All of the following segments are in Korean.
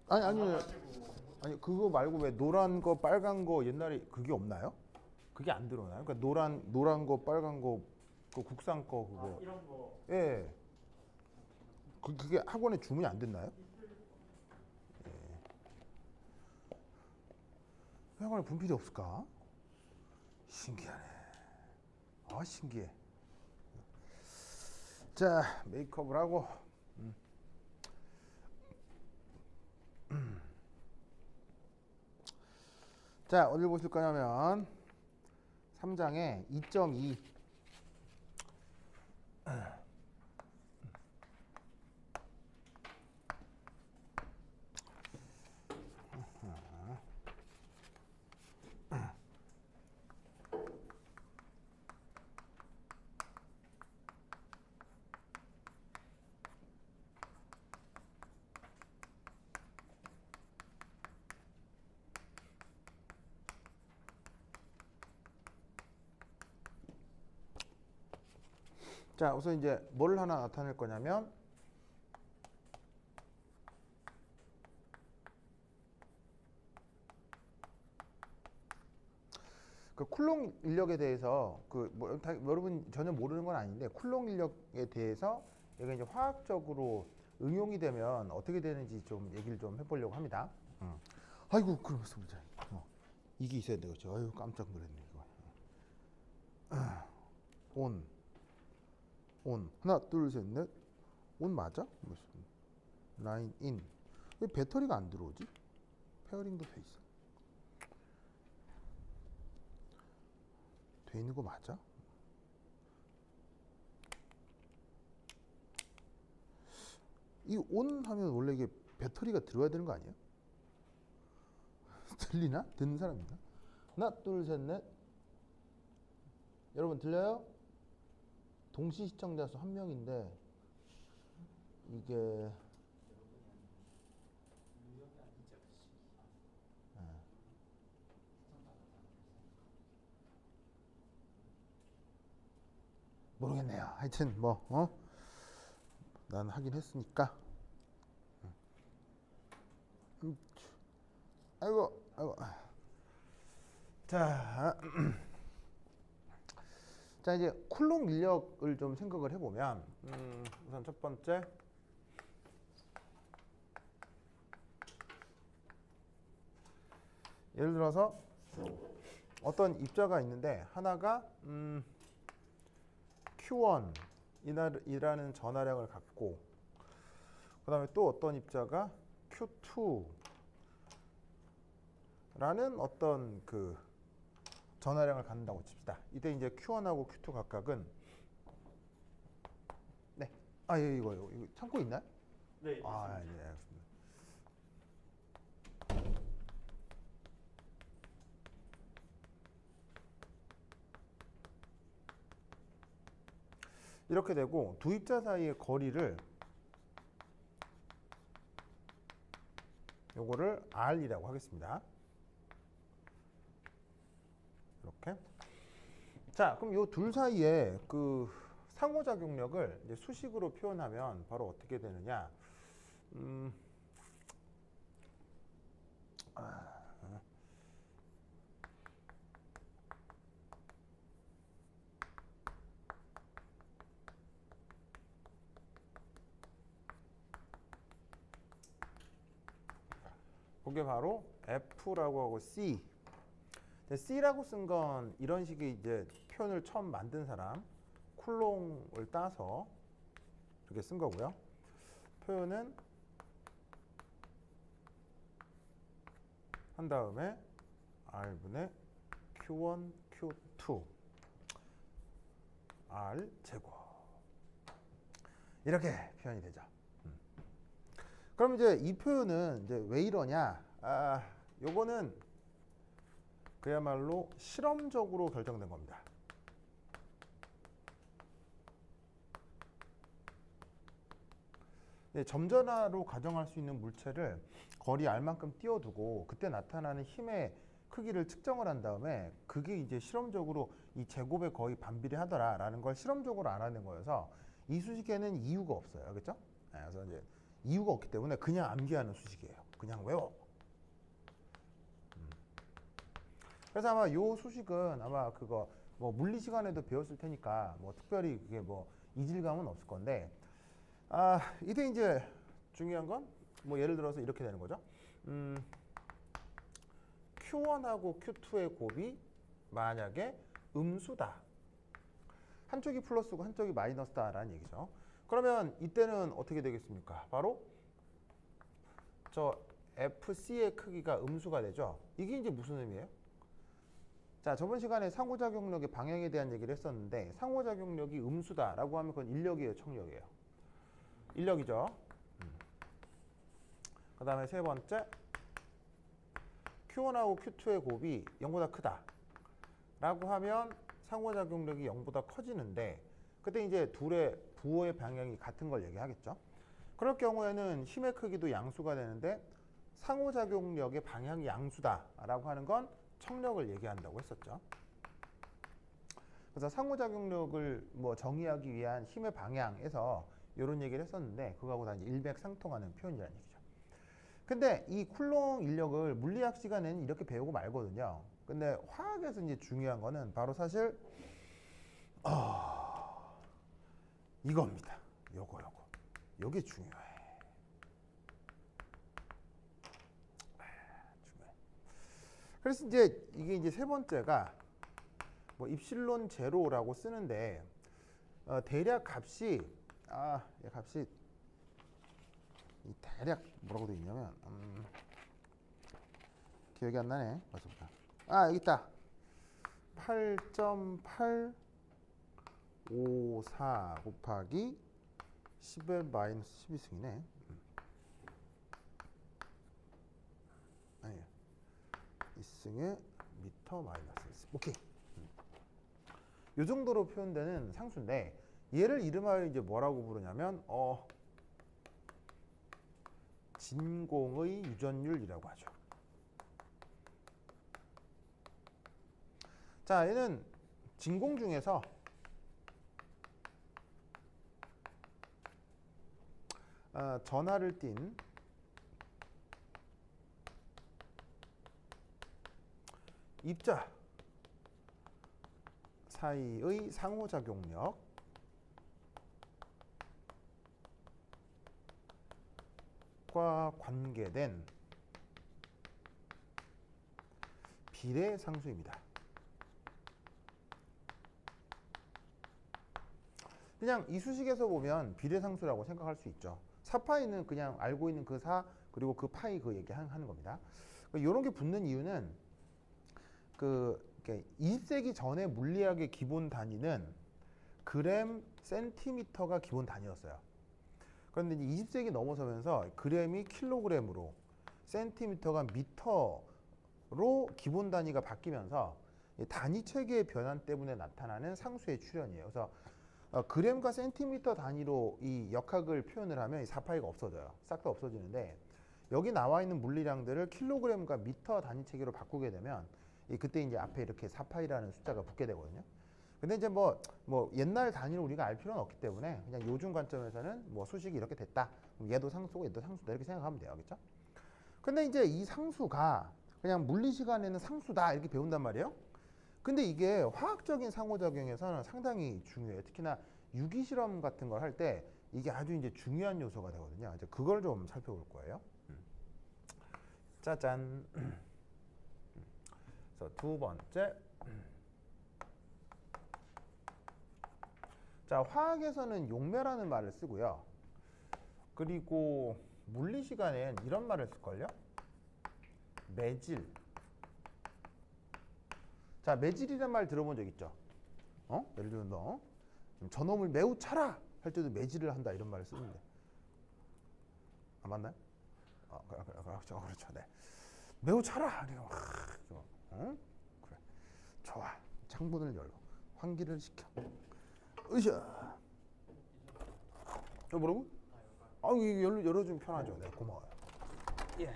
아니 아니 그거 말고 왜 노란 거 빨간 거 옛날에 그게 없나요? 그게 안 들어오나요? 그러니까 노란 거 빨간 거 그 국산 거 그거 이런 거. 예 그게 학원에 주문이 안 됐나요? 학원에 분필이 없을까? 신기하네. 아 신기해. 자 메이크업을 하고 자 어딜 보실 거냐면 3장에 2.2 자 우선 이제 뭘 하나 나타낼 거냐면 그 쿨롱 인력에 대해서 그뭐 여러분 전혀 모르는 건 아닌데 쿨롱 인력에 대해서 얘가 이제 화학적으로 응용이 되면 어떻게 되는지 좀 얘기를 좀 해보려고 합니다. 아이고 그러면서 보자. 이게 있어야 되겠죠. 아유 깜짝 놀랐네 이거. 온 하나 둘 셋 넷 온 맞아? 라인 인. 왜 배터리가 안 들어오지? 페어링도 돼 있어. 돼 있는 거 맞아? 이 온 하면 원래 이게 배터리가 들어야 되는 거 아니야? 들리나? 듣는 사람 있나? 하나 둘 셋 넷 여러분 들려요? 동시 시청자 수 1명인데 이게 모르겠네요. 하여튼 난 하긴 했으니까. 아이고. 자, 자 이제 쿨롱 인력을 좀 생각을 해보면 우선 첫 번째 예를 들어서 어떤 입자가 있는데 하나가 Q1이라는 전하량을 갖고 그 다음에 또 어떤 입자가 Q2라는 어떤 그 전하량을 갖는다고 칩시다. 이때 이제 Q1하고 Q2 각각은 네. 아, 예, 이거 참고 있나요? 네. 아, 예, 알겠습니다. 이렇게 되고 두 입자 사이의 거리를 요거를 R이라고 하겠습니다. 이렇게. 자, 그럼 요 둘 사이에 그 상호작용력을 이제 수식으로 표현하면 바로 어떻게 되느냐? 그게 바로 F라고 하고 C. C라고 쓴 건 이런 식의 이제 표현을 처음 만든 사람 쿨롱을 따서 이렇게 쓴 거고요. 표현은 한 다음에 R분의 Q1, Q2 R 제곱 이렇게 표현이 되죠. 그럼 이제 이 표현은 이제 왜 이러냐? 요거는 그야말로 실험적으로 결정된 겁니다. 점전화로 가정할 수 있는 물체를 거리 R만큼 띄워두고 그때 나타나는 힘의 크기를 측정을 한 다음에 그게 이제 실험적으로 이 제곱에 거의 반비례하더라라는 걸 실험적으로 알아낸 거여서 이 수식에는 이유가 없어요. 그렇죠? 그래서 이제 이유가 없기 때문에 그냥 암기하는 수식이에요. 그냥 외워. 그래서 아마 요 수식은 아마 그거 뭐 물리 시간에도 배웠을 테니까 뭐 특별히 그게 뭐 이질감은 없을 건데, 이때 이제 중요한 건 뭐 예를 들어서 이렇게 되는 거죠. Q1하고 Q2의 곱이 만약에 음수다. 한쪽이 플러스고 한쪽이 마이너스다라는 얘기죠. 그러면 이때는 어떻게 되겠습니까? 바로 저 FC의 크기가 음수가 되죠. 이게 이제 무슨 의미예요? 자, 저번 시간에 상호작용력의 방향에 대한 얘기를 했었는데, 상호작용력이 음수다라고 하면 그건 인력이에요, 청력이에요? 인력이죠. 그 다음에 세 번째, Q1하고 Q2의 곱이 0보다 크다 라고 하면 상호작용력이 0보다 커지는데, 그때 이제 둘의 부호의 방향이 같은 걸 얘기하겠죠. 그럴 경우에는 힘의 크기도 양수가 되는데 상호작용력의 방향이 양수다라고 하는 건 청력을 얘기한다고 했었죠. 그래서 상호작용력을 뭐 정의하기 위한 힘의 방향에서 이런 얘기를 했었는데, 그거하고 다 이제 일맥상통하는 표현이라는 얘기죠. 근데 이 쿨롱 인력을 물리학 시간에는 이렇게 배우고 말거든요. 근데 화학에서 이제 중요한 거는 바로 사실 이겁니다. 요게 중요해. 그래서 이제 이게 이제 세 번째가 뭐 입실론 제로라고 쓰는데, 대략 값이 값이 이 대략 뭐라고 돼 있냐면 기억이 안 나네. 벌써부터. 여기 있다. 8.854 곱하기 10의 마이너스 12승이네. 아니야. 2승의 미터 마이너스 1승. 오케이. 요 정도로 표현되는 상수인데, 얘를 이름하여 이제 뭐라고 부르냐면 진공의 유전율이라고 하죠. 자, 얘는 진공 중에서 전하를 띤 입자 사이의 상호작용력과 관계된 비례상수입니다. 그냥 이 수식에서 보면 비례상수라고 생각할 수 있죠. 4파이는 그냥 알고 있는 그 4 그리고 그 파이 그 얘기하는 겁니다. 이런 게 붙는 이유는 20세기 전에 물리학의 기본 단위는 그램, 센티미터가 기본 단위였어요. 그런데 이제 20세기 넘어서면서 그램이 킬로그램으로, 센티미터가 미터로 기본 단위가 바뀌면서 단위 체계의 변환 때문에 나타나는 상수의 출현이에요. 그래서 그램과 센티미터 단위로 이 역학을 표현을 하면 이 4파이가 없어져요. 싹 다 없어지는데, 여기 나와 있는 물리량들을 킬로그램과 미터 단위 체계로 바꾸게 되면 그때 이제 앞에 이렇게 4파이라는 숫자가 붙게 되거든요. 근데 이제 뭐 옛날 단위를 우리가 알 필요는 없기 때문에 그냥 요즘 관점에서는 뭐 수식이 이렇게 됐다. 얘도 상수고 얘도 상수다 이렇게 생각하면 돼요. 그렇죠? 근데 이제 이 상수가 그냥 물리 시간에는 상수다 이렇게 배운단 말이에요. 근데 이게 화학적인 상호작용에서는 상당히 중요해요. 특히나 유기 실험 같은 걸 할 때 이게 아주 이제 중요한 요소가 되거든요. 이제 그걸 좀 살펴볼 거예요. 짜잔. 그래서 두 번째. 자, 화학에서는 용매라는 말을 쓰고요. 그리고 물리 시간엔 이런 말을 쓸걸요. 매질. 자, 매질이란 말 들어본 적 있죠? 예를 들면 너 저놈을 매우 차라 할 때도 매질을 한다 이런 말을 쓰는데, 맞나요? 그렇죠. 네. 매우 차라. 그래. 좋아. 창문을 열고 환기를 시켜. 으쌰. 뭐라고? 이거 열어주면 편하죠. 네, 고마워요. 예.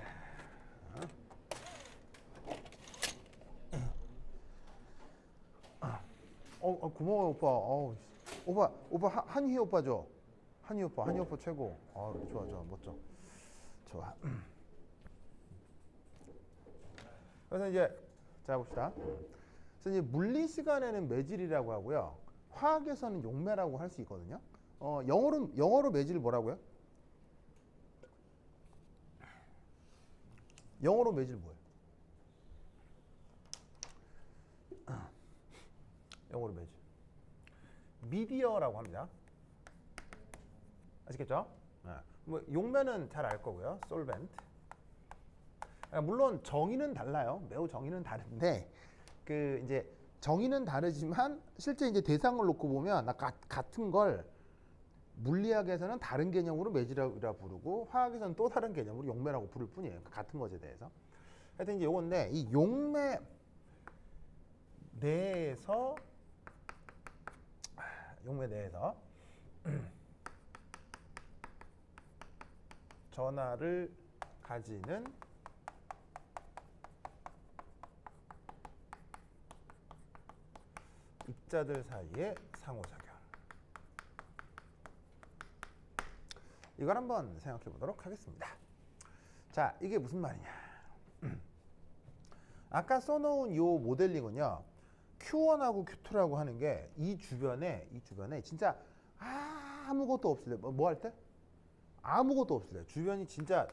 고마워요, 오빠. 오빠 한희 오빠죠? 한희 오빠 최고. 좋아, 멋져. 좋아. 그래서 이제 자 봅시다. 그래서 이제 물리 시간에는 매질이라고 하고요. 화학에서는 용매라고 할 수 있거든요. 영어로 매질 뭐라고요? 영어로 매질 뭐예요? 영어로 매질. 미디어라고 합니다. 아시겠죠? 네. 뭐 용매는 잘 알 거고요. 솔벤트. 물론 정의는 달라요. 매우 정의는 다른데 그 이제 정의는 다르지만 실제 이제 대상을 놓고 보면 같은 걸 물리학에서는 다른 개념으로 매질이라 부르고 화학에서는 또 다른 개념으로 용매라고 부를 뿐이에요. 같은 것에 대해서. 하여튼 이제 요건데 이 용매 내에서 전하를 가지는 입자들 사이의 상호작용. 이걸 한번 생각해 보도록 하겠습니다. 자, 이게 무슨 말이냐. 아까 써놓은 요 모델링은요. Q1하고 Q2라고 하는 게 이 주변에 진짜 아무것도 없을 때, 뭐 할 때? 아무것도 없을 때. 주변이 진짜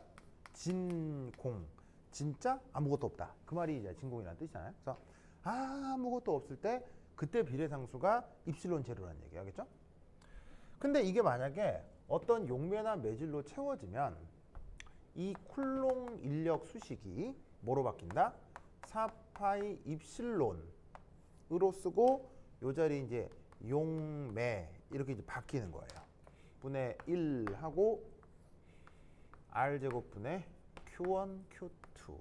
진공, 진짜 아무것도 없다. 그 말이 이제 진공이라는 뜻이잖아요. 그래서 아무것도 없을 때 그때 비례상수가 입실론 제로라는 얘기 하겠죠? 근데 이게 만약에 어떤 용매나 매질로 채워지면 이 쿨롱 인력 수식이 뭐로 바뀐다? 4파이 입실론으로 쓰고 요 자리 이제 용매 이렇게 이제 바뀌는 거예요. 분의 1하고 R제곱 분의 Q1, Q2.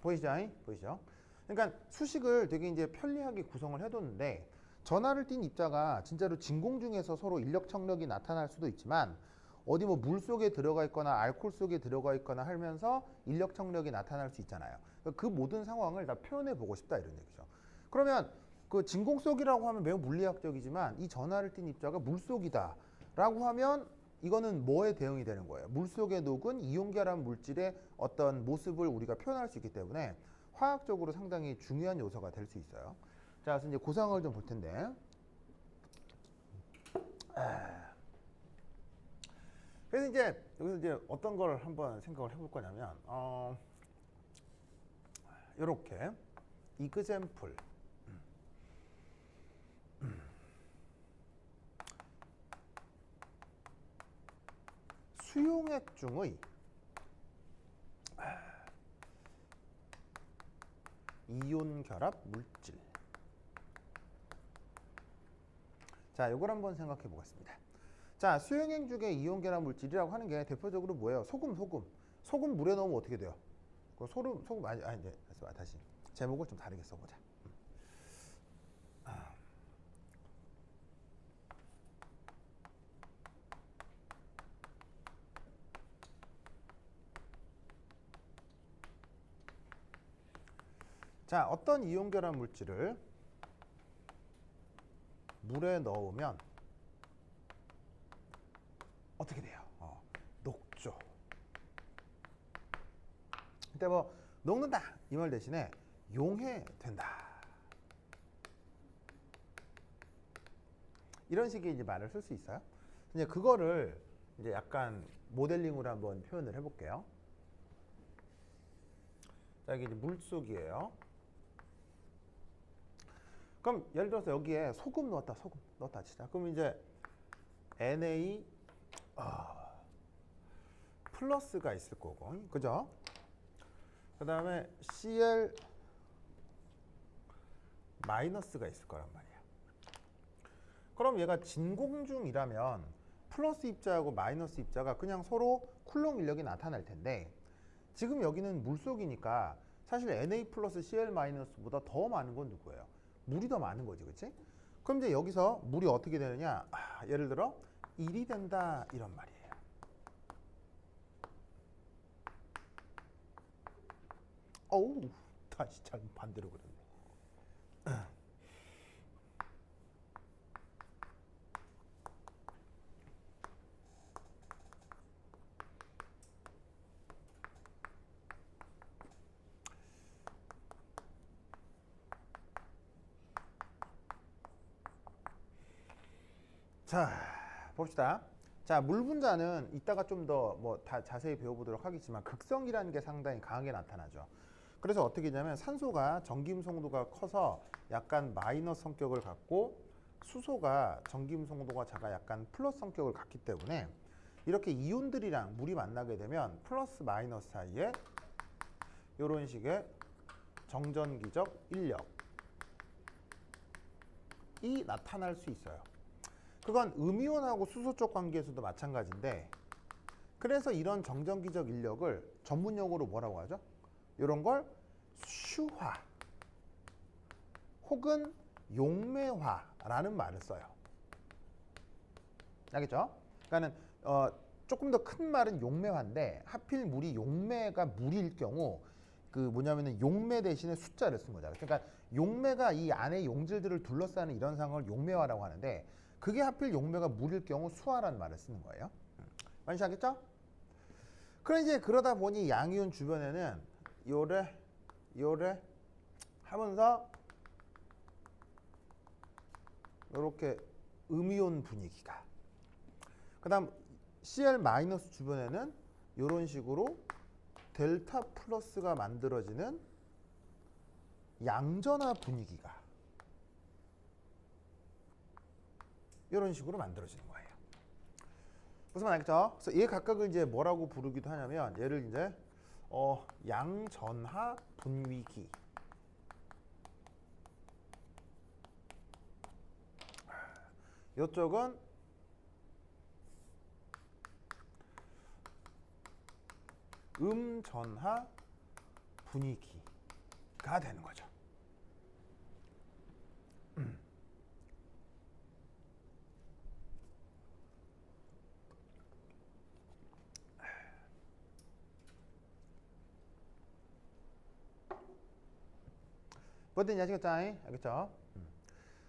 보이시죠? 그러니까 수식을 되게 이제 편리하게 구성을 해뒀는데 전하를 띤 입자가 진짜로 진공 중에서 서로 인력 청력이 나타날 수도 있지만 어디 뭐 물 속에 들어가 있거나 알코올 속에 들어가 있거나 하면서 인력 청력이 나타날 수 있잖아요. 그 모든 상황을 다 표현해 보고 싶다 이런 얘기죠. 그러면 그 진공 속이라고 하면 매우 물리학적이지만 이 전하를 띤 입자가 물 속이다라고 하면 이거는 뭐에 대응이 되는 거예요? 물 속에 녹은 이온결합 물질의 어떤 모습을 우리가 표현할 수 있기 때문에 화학적으로 상당히 중요한 요소가 될 수 있어요. 자, 그래서 이제 고상을 좀 볼 텐데. 그래서 이제 여기서 이제 어떤 걸 한번 생각을 해볼 거냐면, 이렇게 example. 수용액 중의 이온 결합 물질. 자, 이걸 한번 생각해 보겠습니다. 자, 수용액 중에 이온 결합 물질이라고 하는 게 대표적으로 뭐예요? 소금 물에 넣으면 어떻게 돼요? 소금 아니 네. 다시 제목을 좀 다르게 써보자. 자, 어떤 이온 결합 물질을 물에 넣으면 어떻게 돼요? 녹죠. 근데 뭐 녹는다 이 말 대신에 용해된다 이런 식의 이제 말을 쓸 수 있어요. 이제 그거를 이제 약간 모델링으로 한번 표현을 해볼게요. 자, 이게 이제 물속이에요. 그럼 예를 들어서 여기에 소금 넣었다 치자. 그럼 이제 Na 플러스가 있을 거고, 그죠? 그 다음에 Cl 마이너스가 있을 거란 말이야. 그럼 얘가 진공 중이라면 플러스 입자하고 마이너스 입자가 그냥 서로 쿨롱 인력이 나타날 텐데 지금 여기는 물속이니까 사실 Na 플러스 Cl 마이너스보다 더 많은 건 누구예요? 물이 더 많은 거지, 그치? 그럼 이제 여기서 물이 어떻게 되느냐? 예를 들어 1이 된다 이런 말이에요. 어우, 다시 잘 반대로 그렸네. 자, 봅시다. 자, 물 분자는 이따가 좀 더 뭐 다 자세히 배워보도록 하겠지만 극성이라는 게 상당히 강하게 나타나죠. 그래서 어떻게 되냐면 산소가 전기임 송도가 커서 약간 마이너스 성격을 갖고 수소가 전기임 송도가 작아 약간 플러스 성격을 갖기 때문에 이렇게 이온들이랑 물이 만나게 되면 플러스 마이너스 사이에 이런 식의 정전기적 인력이 나타날 수 있어요. 그건 음이온하고 수소 쪽 관계에서도 마찬가지인데 그래서 이런 정전기적 인력을 전문용어로 뭐라고 하죠? 이런 걸 수화 혹은 용매화라는 말을 써요. 알겠죠? 그러니까는 조금 더 큰 말은 용매화인데 하필 물이 용매가 물일 경우 그 뭐냐면은 용매 대신에 숫자를 쓴 거잖아요. 그러니까 용매가 이 안에 용질들을 둘러싸는 이런 상황을 용매화라고 하는데 그게 하필 용매가 물일 경우 수화라는 말을 쓰는 거예요. 만시하겠죠? 그럼 이제 그러다 보니 양이온 주변에는 요래 하면서 이렇게 음이온 분위기가 그 다음 Cl- 주변에는 이런 식으로 델타 플러스가 만들어지는 양전화 분위기가 이런 식으로 만들어지는 거예요. 무슨 말 알겠죠? 그래서 얘 각각을 이제 뭐라고 부르기도 하냐면 얘를 이제 양전하 분위기 이쪽은 음전하 분위기가 되는 거죠. 뭐든지 아시겠죠? 알겠죠?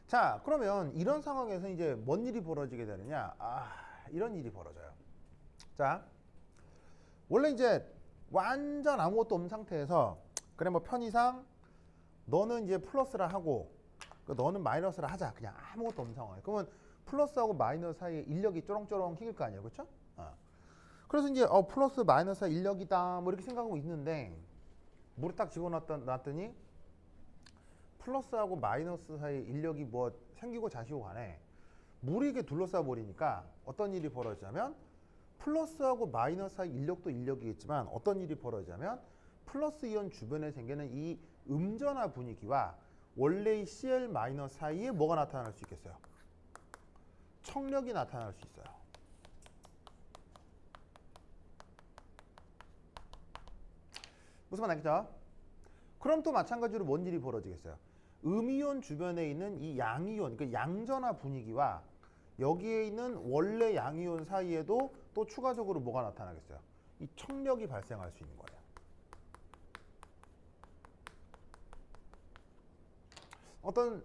자, 그러면 이런 상황에서 이제 뭔 일이 벌어지게 되느냐? 이런 일이 벌어져요. 자, 원래 이제 완전 아무것도 없는 상태에서 그래 뭐 편의상 너는 이제 플러스라 하고 너는 마이너스라 하자. 그냥 아무것도 없는 상황이에요. 그러면 플러스하고 마이너스 사이에 인력이 쪼렁쪼렁 휘길 거 아니에요. 그렇죠? 그래서 이제 플러스 마이너스 사이 인력이다 뭐 이렇게 생각하고 있는데 물에 딱 집어넣었더니 플러스하고 마이너스 사이 인력이 뭐 생기고 자시고 간에 물이 이게 둘러싸 버리니까 어떤 일이 벌어지냐면 플러스하고 마이너스 사이 인력도 인력이겠지만 어떤 일이 벌어지냐면 플러스 이온 주변에 생기는 이 음전화 분위기와 원래의 Cl- 사이에 뭐가 나타날 수 있겠어요? 청력이 나타날 수 있어요. 무슨 말 알겠죠? 그럼 또 마찬가지로 뭔 일이 벌어지겠어요? 음이온 주변에 있는 이 양이온, 그 양전화 분위기와 여기에 있는 원래 양이온 사이에도 또 추가적으로 뭐가 나타나겠어요? 이 청력이 발생할 수 있는 거예요.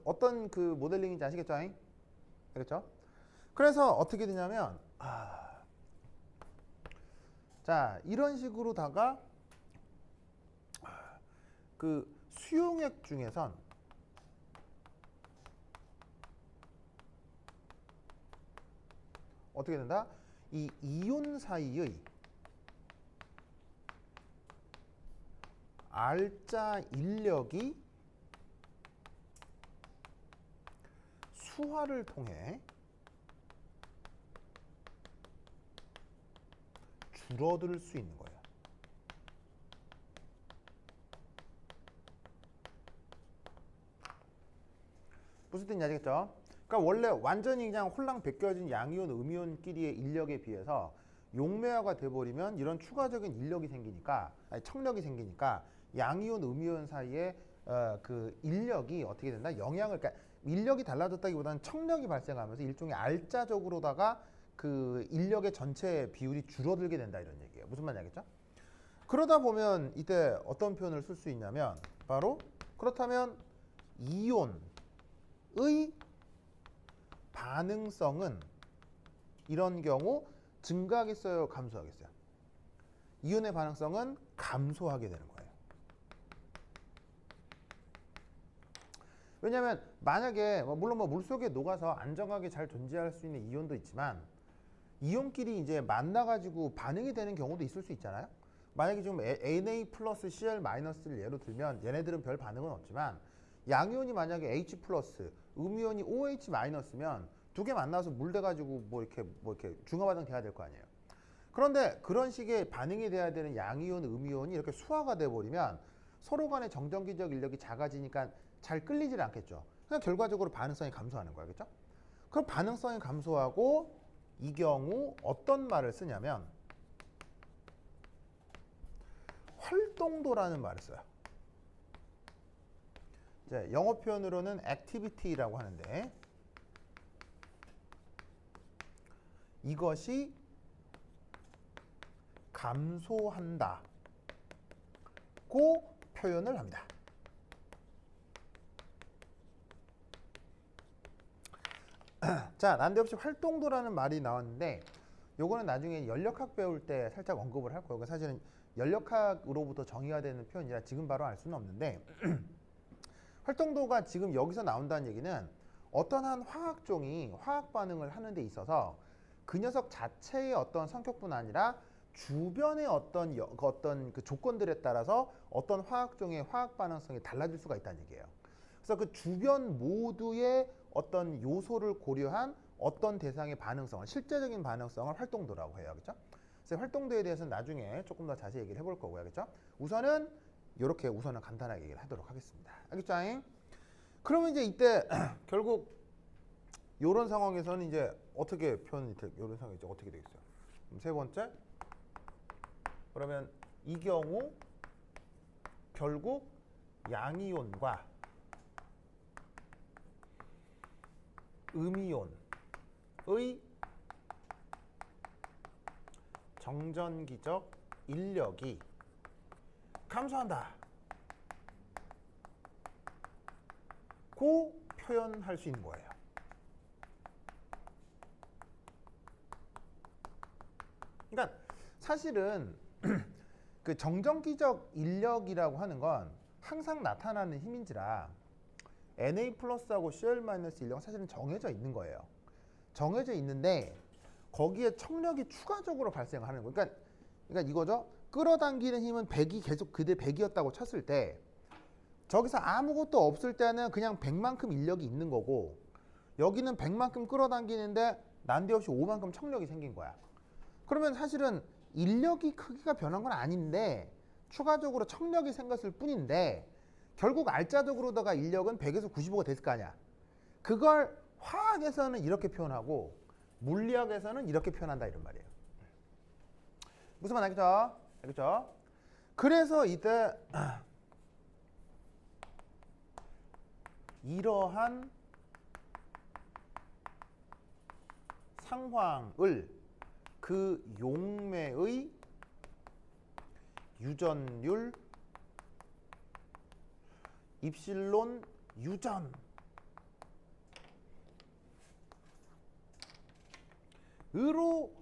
어떤 그 모델링인지 아시겠죠? 알겠죠? 그래서 어떻게 되냐면 자, 이런 식으로다가 그 수용액 중에선 어떻게 된다? 이 이온 사이의 R자 인력이 수화를 통해 줄어들 수 있는 거예요. 무슨 뜻인지 아시겠죠? 그러니까 원래 완전히 그냥 홀랑 벗겨진 양이온, 음이온끼리의 인력에 비해서 용매화가 돼버리면 이런 추가적인 인력이 생기니까, 청력이 생기니까 양이온, 음이온 사이에 그 인력이 어떻게 된다? 그러니까 인력이 달라졌다기보다는 청력이 발생하면서 일종의 R자적으로다가 그 인력의 전체 비율이 줄어들게 된다 이런 얘기예요. 무슨 말인지 알겠죠? 그러다 보면 이때 어떤 표현을 쓸 수 있냐면 바로 그렇다면 이온의 반응성은 이런 경우 증가하겠어요? 감소하겠어요? 이온의 반응성은 감소하게 되는 거예요. 왜냐하면 만약에 물론 물속에 녹아서 안정하게 잘 존재할 수 있는 이온도 있지만 이온끼리 이제 만나가지고 반응이 되는 경우도 있을 수 있잖아요. 만약에 지금 Na 플러스 Cl 마이너스를 예로 들면 얘네들은 별 반응은 없지만 양이온이 만약에 H 플러스 음이온이 OH 마이너스면 두 개 만나서 물 돼가지고 뭐 이렇게 중화 반응 돼야 될 거 아니에요. 그런데 그런 식의 반응이 돼야 되는 양이온, 음이온이 이렇게 수화가 돼 버리면 서로 간의 정전기적 인력이 작아지니까 잘 끌리질 않겠죠. 그냥 결과적으로 반응성이 감소하는 거야, 그렇죠? 그럼 반응성이 감소하고 이 경우 어떤 말을 쓰냐면 활동도라는 말을 써요. 이제 영어 표현으로는 activity라고 하는데 이것이 감소한다고 표현을 합니다. 자, 난데없이 활동도라는 말이 나왔는데 요거는 나중에 연력학 배울 때 살짝 언급을 할 거예요. 사실은 연력학으로부터 정의가 되는 표현이라 지금 바로 알 수는 없는데 활동도가 지금 여기서 나온다는 얘기는 어떤 한 화학종이 화학 반응을 하는 데 있어서 그 녀석 자체의 어떤 성격뿐 아니라 주변의 어떤 그 조건들에 따라서 어떤 화학종의 화학 반응성이 달라질 수가 있다는 얘기예요. 그래서 그 주변 모두의 어떤 요소를 고려한 어떤 대상의 반응성을 실제적인 반응성을 활동도라고 해요. 그렇죠? 그래서 활동도에 대해서는 나중에 조금 더 자세히 얘기를 해볼 거고요. 그렇죠? 우선은 이렇게 우선은 간단하게 얘기를 하도록 하겠습니다. 알겠죠? 그러면 이제 이때 결국 이런 상황에서는 이제 어떻게 표현이 이런 상황이 이제 어떻게 되겠어요? 세 번째, 그러면 이 경우 결국 양이온과 음이온의 정전기적 인력이 감소한다. 고 표현할 수 있는 거예요. 그러니까 사실은 그 정전기적 인력이라고 하는 건 항상 나타나는 힘인지라 Na 플러스하고 Cl 마이너스 인력은 사실은 정해져 있는 거예요. 정해져 있는데 거기에 청력이 추가적으로 발생하는 거예요. 그러니까 이거죠. 끌어당기는 힘은 100이 계속 그대로 100이었다고 쳤을 때 저기서 아무것도 없을 때는 그냥 100만큼 인력이 있는 거고 여기는 100만큼 끌어당기는데 난데없이 5만큼 청력이 생긴 거야. 그러면 사실은 인력이 크기가 변한 건 아닌데 추가적으로 청력이 생겼을 뿐인데 결국 알짜적으로다가 인력은 100에서 95가 됐을 거 아니야. 그걸 화학에서는 이렇게 표현하고 물리학에서는 이렇게 표현한다 이런 말이에요. 무슨 말 알겠죠? 알겠죠? 그래서 이때 이러한 상황을 그 용매의 유전율 입실론 유전으로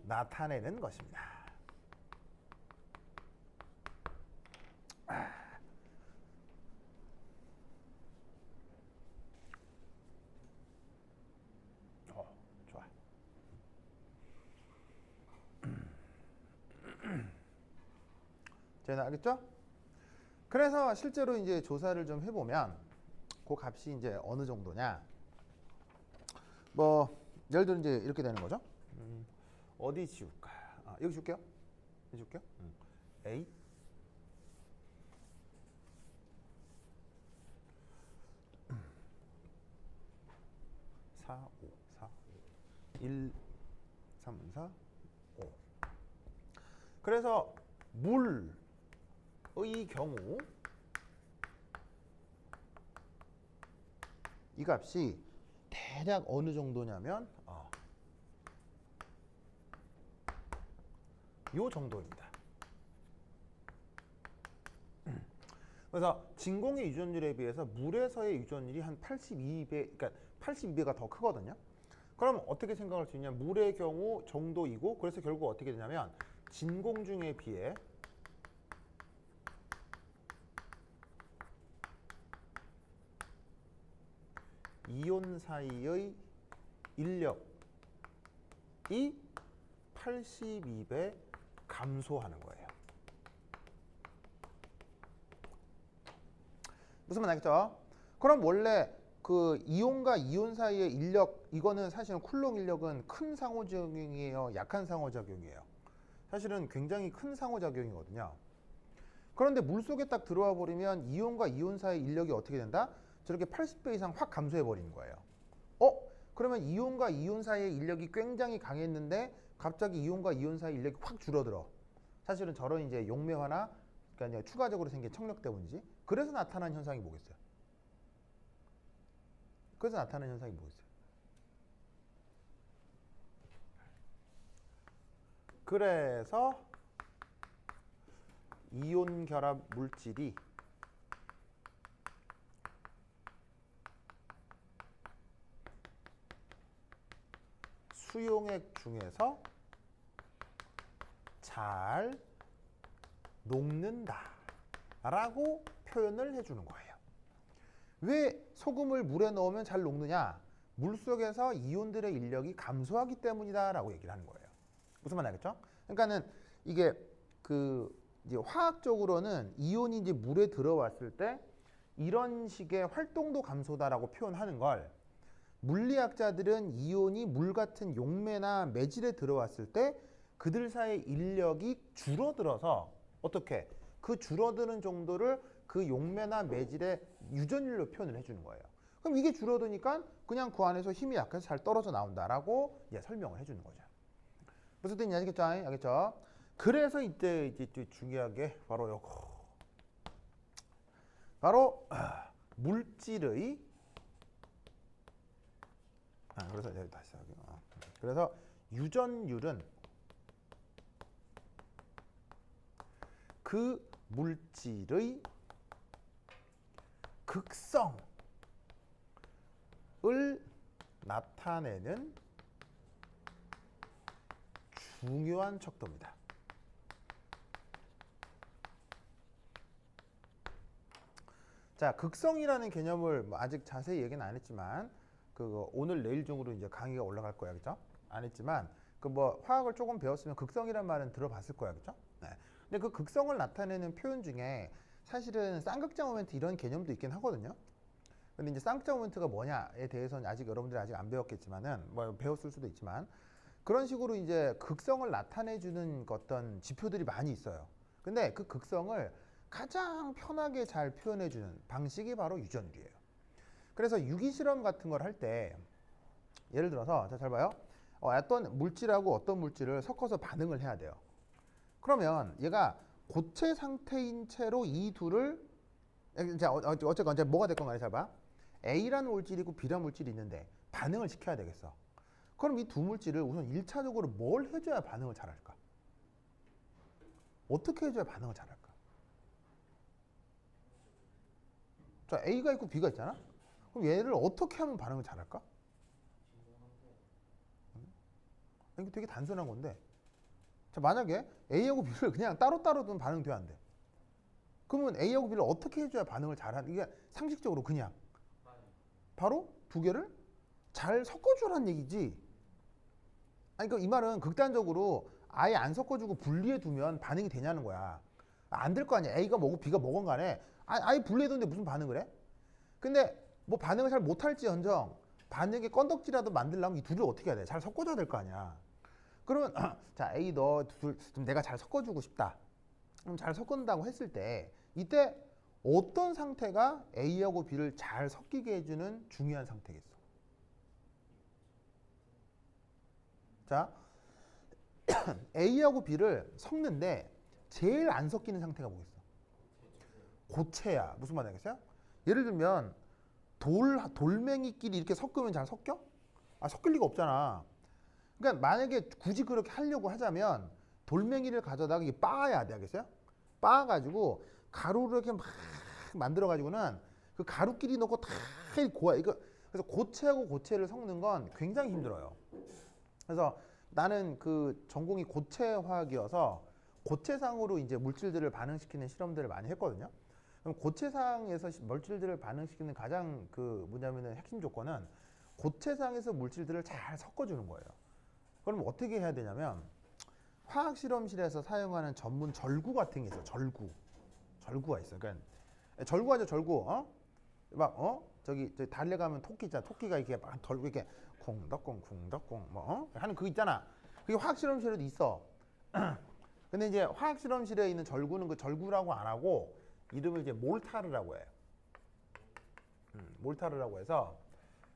나타내는 것입니다. 좋아. 자, 알겠죠? 그래서 실제로 이제 조사를 좀 해보면 그 값이 이제 어느 정도냐? 뭐 예를 들어 이제 이렇게 되는 거죠. 어디 지울까? 여기 줄게요. 여기 줄게요. 8 4 5 4 1 3 4 5. 그래서 물의 경우 이 값이 대략 어느 정도냐면 요 정도입니다. 그래서 진공의 유전율에 비해서 물에서의 유전율이 한 82배, 그러니까 82배가 더 크거든요. 그럼 어떻게 생각할 수 있냐? 물의 경우 정도이고, 그래서 결국 어떻게 되냐면 진공중에 비해 이온 사이의 인력이 82배 감소하는 거예요. 무슨 말 알겠죠? 그럼 원래 그 이온과 이온 사이의 인력, 이거는 사실은 쿨롱 인력은 큰 상호작용이에요, 약한 상호작용이에요? 사실은 굉장히 큰 상호작용이거든요. 그런데 물속에 딱 들어와 버리면 이온과 이온 사이의 인력이 어떻게 된다? 저렇게 80배 이상 확 감소해 버리는 거예요. 그러면 이온과 이온 사이의 인력이 굉장히 강했는데 갑자기 이온과 이온 사이의 인력이 확 줄어들어. 사실은 저런 이제 용매화나 그러니까 이제 추가적으로 생긴 청력 때문이지. 그래서 나타난 현상이 뭐겠어요? 그래서 나타나는 현상이 뭐겠어요? 그래서 이온 결합 물질이 수용액 중에서 잘 녹는다 라고 표현을 해주는 거예요. 왜 소금을 물에 넣으면 잘 녹느냐? 물속에서 이온들의 인력이 감소하기 때문이다 라고 얘기를 하는 거예요. 무슨 말 알겠죠? 그러니까는 이게 그 이제 화학적으로는 이온이 이제 물에 들어왔을 때 이런 식의 활동도 감소다라고 표현하는 걸, 물리학자들은 이온이 물 같은 용매나 매질에 들어왔을 때 그들 사이의 인력이 줄어들어서 어떻게 그 줄어드는 정도를 그 용매나 매질의 유전율로 표현을 해주는 거예요. 그럼 이게 줄어드니까 그냥 그 안에서 힘이 약해서 잘 떨어져 나온다라고 이제 설명을 해주는 거죠. 무슨 뜻인지 아시겠죠? 알겠죠? 그래서 이때 이제 중요하게 바로 요거, 바로 물질의 그래서 여기 다시 하기. 그래서 유전율은 그 물질의 극성을 나타내는 중요한 척도입니다. 자, 극성이라는 개념을 뭐 아직 자세히 얘기는 안 했지만 그거 오늘 내일 중으로 이제 강의가 올라갈 거야, 그죠? 안 했지만 그 뭐 화학을 조금 배웠으면 극성이란 말은 들어봤을 거야, 그죠? 네. 근데 그 극성을 나타내는 표현 중에 사실은 쌍극자 모멘트 이런 개념도 있긴 하거든요. 근데 이제 쌍극자 모멘트가 뭐냐에 대해서는 아직 여러분들이 아직 안 배웠겠지만은 뭐 배웠을 수도 있지만 그런 식으로 이제 극성을 나타내주는 어떤 지표들이 많이 있어요. 근데 그 극성을 가장 편하게 잘 표현해주는 방식이 바로 유전율이에요. 그래서 유기실험 같은 걸 할 때 예를 들어서 잘 봐요. 어떤 물질하고 어떤 물질을 섞어서 반응을 해야 돼요. 그러면 얘가 고체 상태인 채로 이 둘을 자 어쨌건 이제 뭐가 됐건 간에 잘 봐. A라는 물질이고 B라는 물질이 있는데 반응을 시켜야 되겠어. 그럼 이 두 물질을 우선 1차적으로 뭘 해줘야 반응을 잘할까? 어떻게 해줘야 반응을 잘할까? 자, A가 있고 B가 있잖아? 그럼 얘를 어떻게 하면 반응을 잘할까? 이거 되게 단순한 건데. 자, 만약에 A하고 B를 그냥 따로따로 두면 반응이 돼야 안 돼. 그러면 A하고 B를 어떻게 해줘야 반응을 잘하는, 이게 상식적으로 그냥 바로 두 개를 잘 섞어주라는 얘기지. 아니, 그러니까 이 말은 극단적으로 아예 안 섞어주고 분리해 두면 반응이 되냐는 거야. 안 될 거 아니야. A가 뭐고 B가 뭐건 간에 아예 분리해 두는데 무슨 반응을 해? 근데 뭐 반응을 잘 못할지언정 반응의 건덕지라도 만들려면 이 둘을 어떻게 해야 돼? 잘 섞어줘야 될 거 아니야. 그러면 자, A 너 둘 좀 내가 잘 섞어주고 싶다. 그럼 잘 섞는다고 했을 때 이때 어떤 상태가 A하고 B를 잘 섞이게 해주는 중요한 상태겠어? 자, A하고 B를 섞는데 제일 안 섞이는 상태가 뭐겠어? 고체야. 무슨 말 알겠어요? 예를 들면 돌멩이끼리 이렇게 섞으면 잘 섞여? 섞일 리가 없잖아. 그러니까 만약에 굳이 그렇게 하려고 하자면 돌멩이를 가져다가 이게 빻아야 돼, 알겠어요? 빻아가지고 가루를 이렇게 막 만들어가지고는 그 가루끼리 넣고 다 고아. 이거 그래서 고체하고 고체를 섞는 건 굉장히 힘들어요. 그래서 나는 그 전공이 고체 화학이어서 고체상으로 이제 물질들을 반응시키는 실험들을 많이 했거든요. 그럼 고체상에서 물질들을 반응시키는 가장 그 뭐냐면은 핵심 조건은 고체상에서 물질들을 잘 섞어주는 거예요. 그럼 어떻게 해야 되냐면 화학 실험실에서 사용하는 전문 절구 같은 게 있어. 절구가 있어. 그러니까 절구하죠, 절구. 저기 달려가면 토끼 있잖아. 토끼가 이렇게 막 덜고 이렇게 쿵덕쿵 하는 그거 있잖아. 그게 화학 실험실에도 있어. 근데 이제 화학 실험실에 있는 절구는 그 절구라고 안 하고 이름을 이제 몰타르라고 해요. 몰타르라고 해서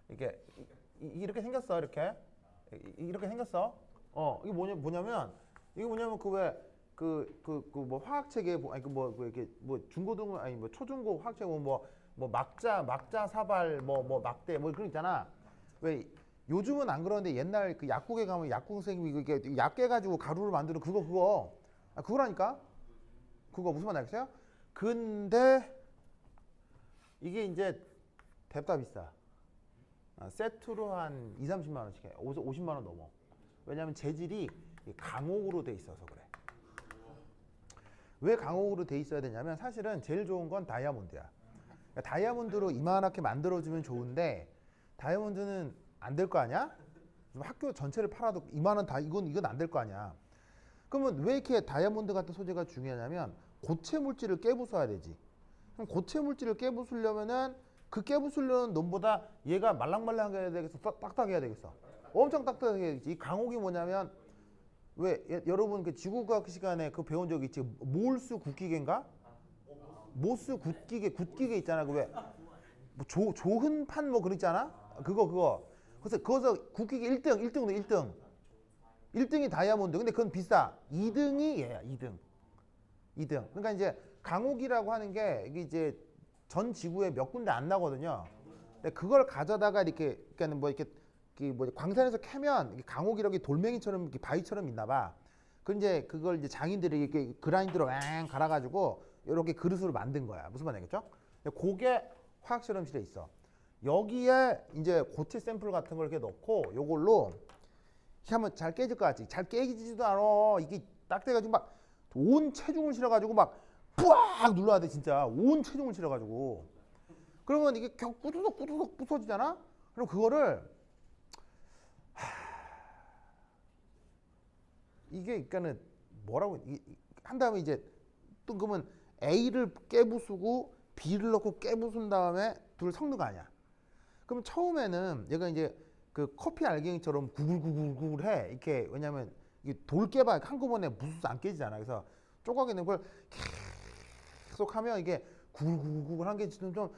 이렇게 생겼어. 이렇게 생겼어. 이게 뭐냐면 뭐 화학책에 이렇게 뭐 중고등 아니 뭐 초중고 화학책 뭐 막자 사발 뭐 막대 뭐 그런 거 있잖아. 왜 요즘은 안 그러는데 옛날 그 약국에 가면 약국 선생님이 이렇게 약 깨가지고 가루를 만드는 그거라니까. 그거 무슨 말 알겠어요? 근데 이게 이제 뎁다 비싸. 세트로 한 2, 30만 원씩 해. 50만 원 넘어. 왜냐면 재질이 강옥으로 돼 있어서 그래. 왜 강옥으로 돼 있어야 되냐면 사실은 제일 좋은 건 다이아몬드야. 그러니까 다이아몬드로 이만하게 만들어주면 좋은데 다이아몬드는 안 될 거 아니야? 학교 전체를 팔아도 이만한 이건 안 될 거 아니야. 그러면 왜 이렇게 다이아몬드 같은 소재가 중요하냐면 고체 물질을 깨부숴야 되지. 그럼 고체 물질을 깨부수려면은 그 깨부수려는 놈보다 얘가 말랑말랑하게 해야 되겠어? 딱딱해야 되겠어? 엄청 딱딱하게 해야겠지. 이 강옥이 뭐냐면 왜 여러분 그 지구과학 시간에 그 배운 적 있지? 몰수 굳기계인가? 모스 굳기계 있잖아. 그 왜 뭐 조흔판 뭐 그런 있잖아. 그거. 그래서 거기서 굳기계 1등도 1등이 다이아몬드. 근데 그건 비싸. 2등이 얘야. 2등. 그러니까 이제 강옥이라고 하는 게 이게 이제 전 지구에 몇 군데 안 나거든요. 근데 그걸 가져다가 그러니까 뭐 이렇게 광산에서 캐면 강옥이라고 돌멩이처럼 이렇게 바위처럼 있나 봐. 그 이제 그걸 이제 장인들이 이렇게 그라인더로 갈아가지고 이렇게 그릇으로 만든 거야. 무슨 말 알겠죠? 그게 화학 실험실에 있어. 여기에 이제 고체 샘플 같은 걸 이렇게 넣고 요걸로 이렇게 하면 잘 깨질 것 같지? 잘 깨지지도 않아. 이게 딱 돼가지고 막 온 체중을 실어가지고 막 뿌악 눌러야 돼. 진짜 온 체중을 실어가지고. 그러면 이게 꾸두덕 부서지잖아. 그럼 그거를 이게 그러니까는 뭐라고 한 다음에 이제 또 그러면 A를 깨부수고 B를 넣고 깨부순 다음에 둘을 섞는 거 아니야. 그럼 처음에는 얘가 이제 그 커피 알갱이처럼 구글구글구글 해. 이렇게 왜냐면 이게 돌 깨봐 한꺼번에 무스 안 깨지잖아. 그래서 조각이 있는 걸 계속 하면 이게 구글구글 한 게 점점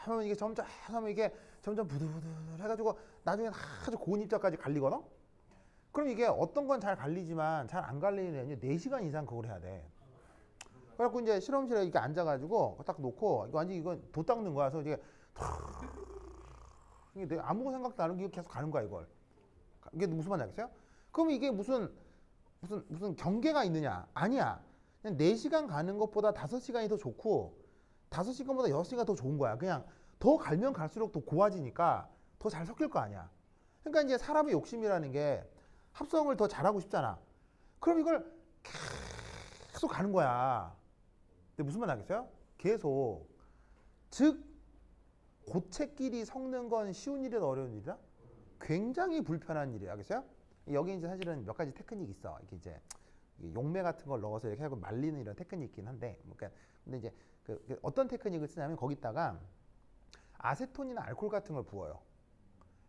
하면 이게 점점 하면 이게 점점 부들부들 해가지고 나중에 아주 고운 입자까지 갈리거든. 그럼 이게 어떤 건 잘 갈리지만 잘 안 갈리는 애는 4시간 이상 그걸 해야 돼. 그래갖고 이제 실험실에 이렇게 앉아가지고 딱 놓고 이건 도 닦는 거야. 그래서 이게 내가 아무 생각도 안 하고 이거 계속 가는 거야 이걸. 이게 무슨 말인지 알겠어요? 그럼 이게 무슨 경계가 있느냐? 아니야. 그냥 4시간 가는 것보다 5시간이 더 좋고 5시간보다 6시간 더 좋은 거야. 그냥 더 갈면 갈수록 더 고와지니까 더 잘 섞일 거 아니야. 그러니까 이제 사람의 욕심이라는 게 합성을 더 잘하고 싶잖아. 그럼 이걸 계속 가는 거야. 근데 무슨 말 알겠어요? 계속. 즉 고체끼리 섞는 건 쉬운 일이다 어려운 일이다? 굉장히 불편한 일이에요. 알겠어요? 여기 이제 사실은 몇 가지 테크닉이 있어. 이게 이제 용매 같은 걸 넣어서 이렇게 하고 말리는 이런 테크닉이 있긴 한데, 그러니까 근데 이제 어떤 테크닉을 쓰냐면 거기다가 아세톤이나 알코올 같은 걸 부어요.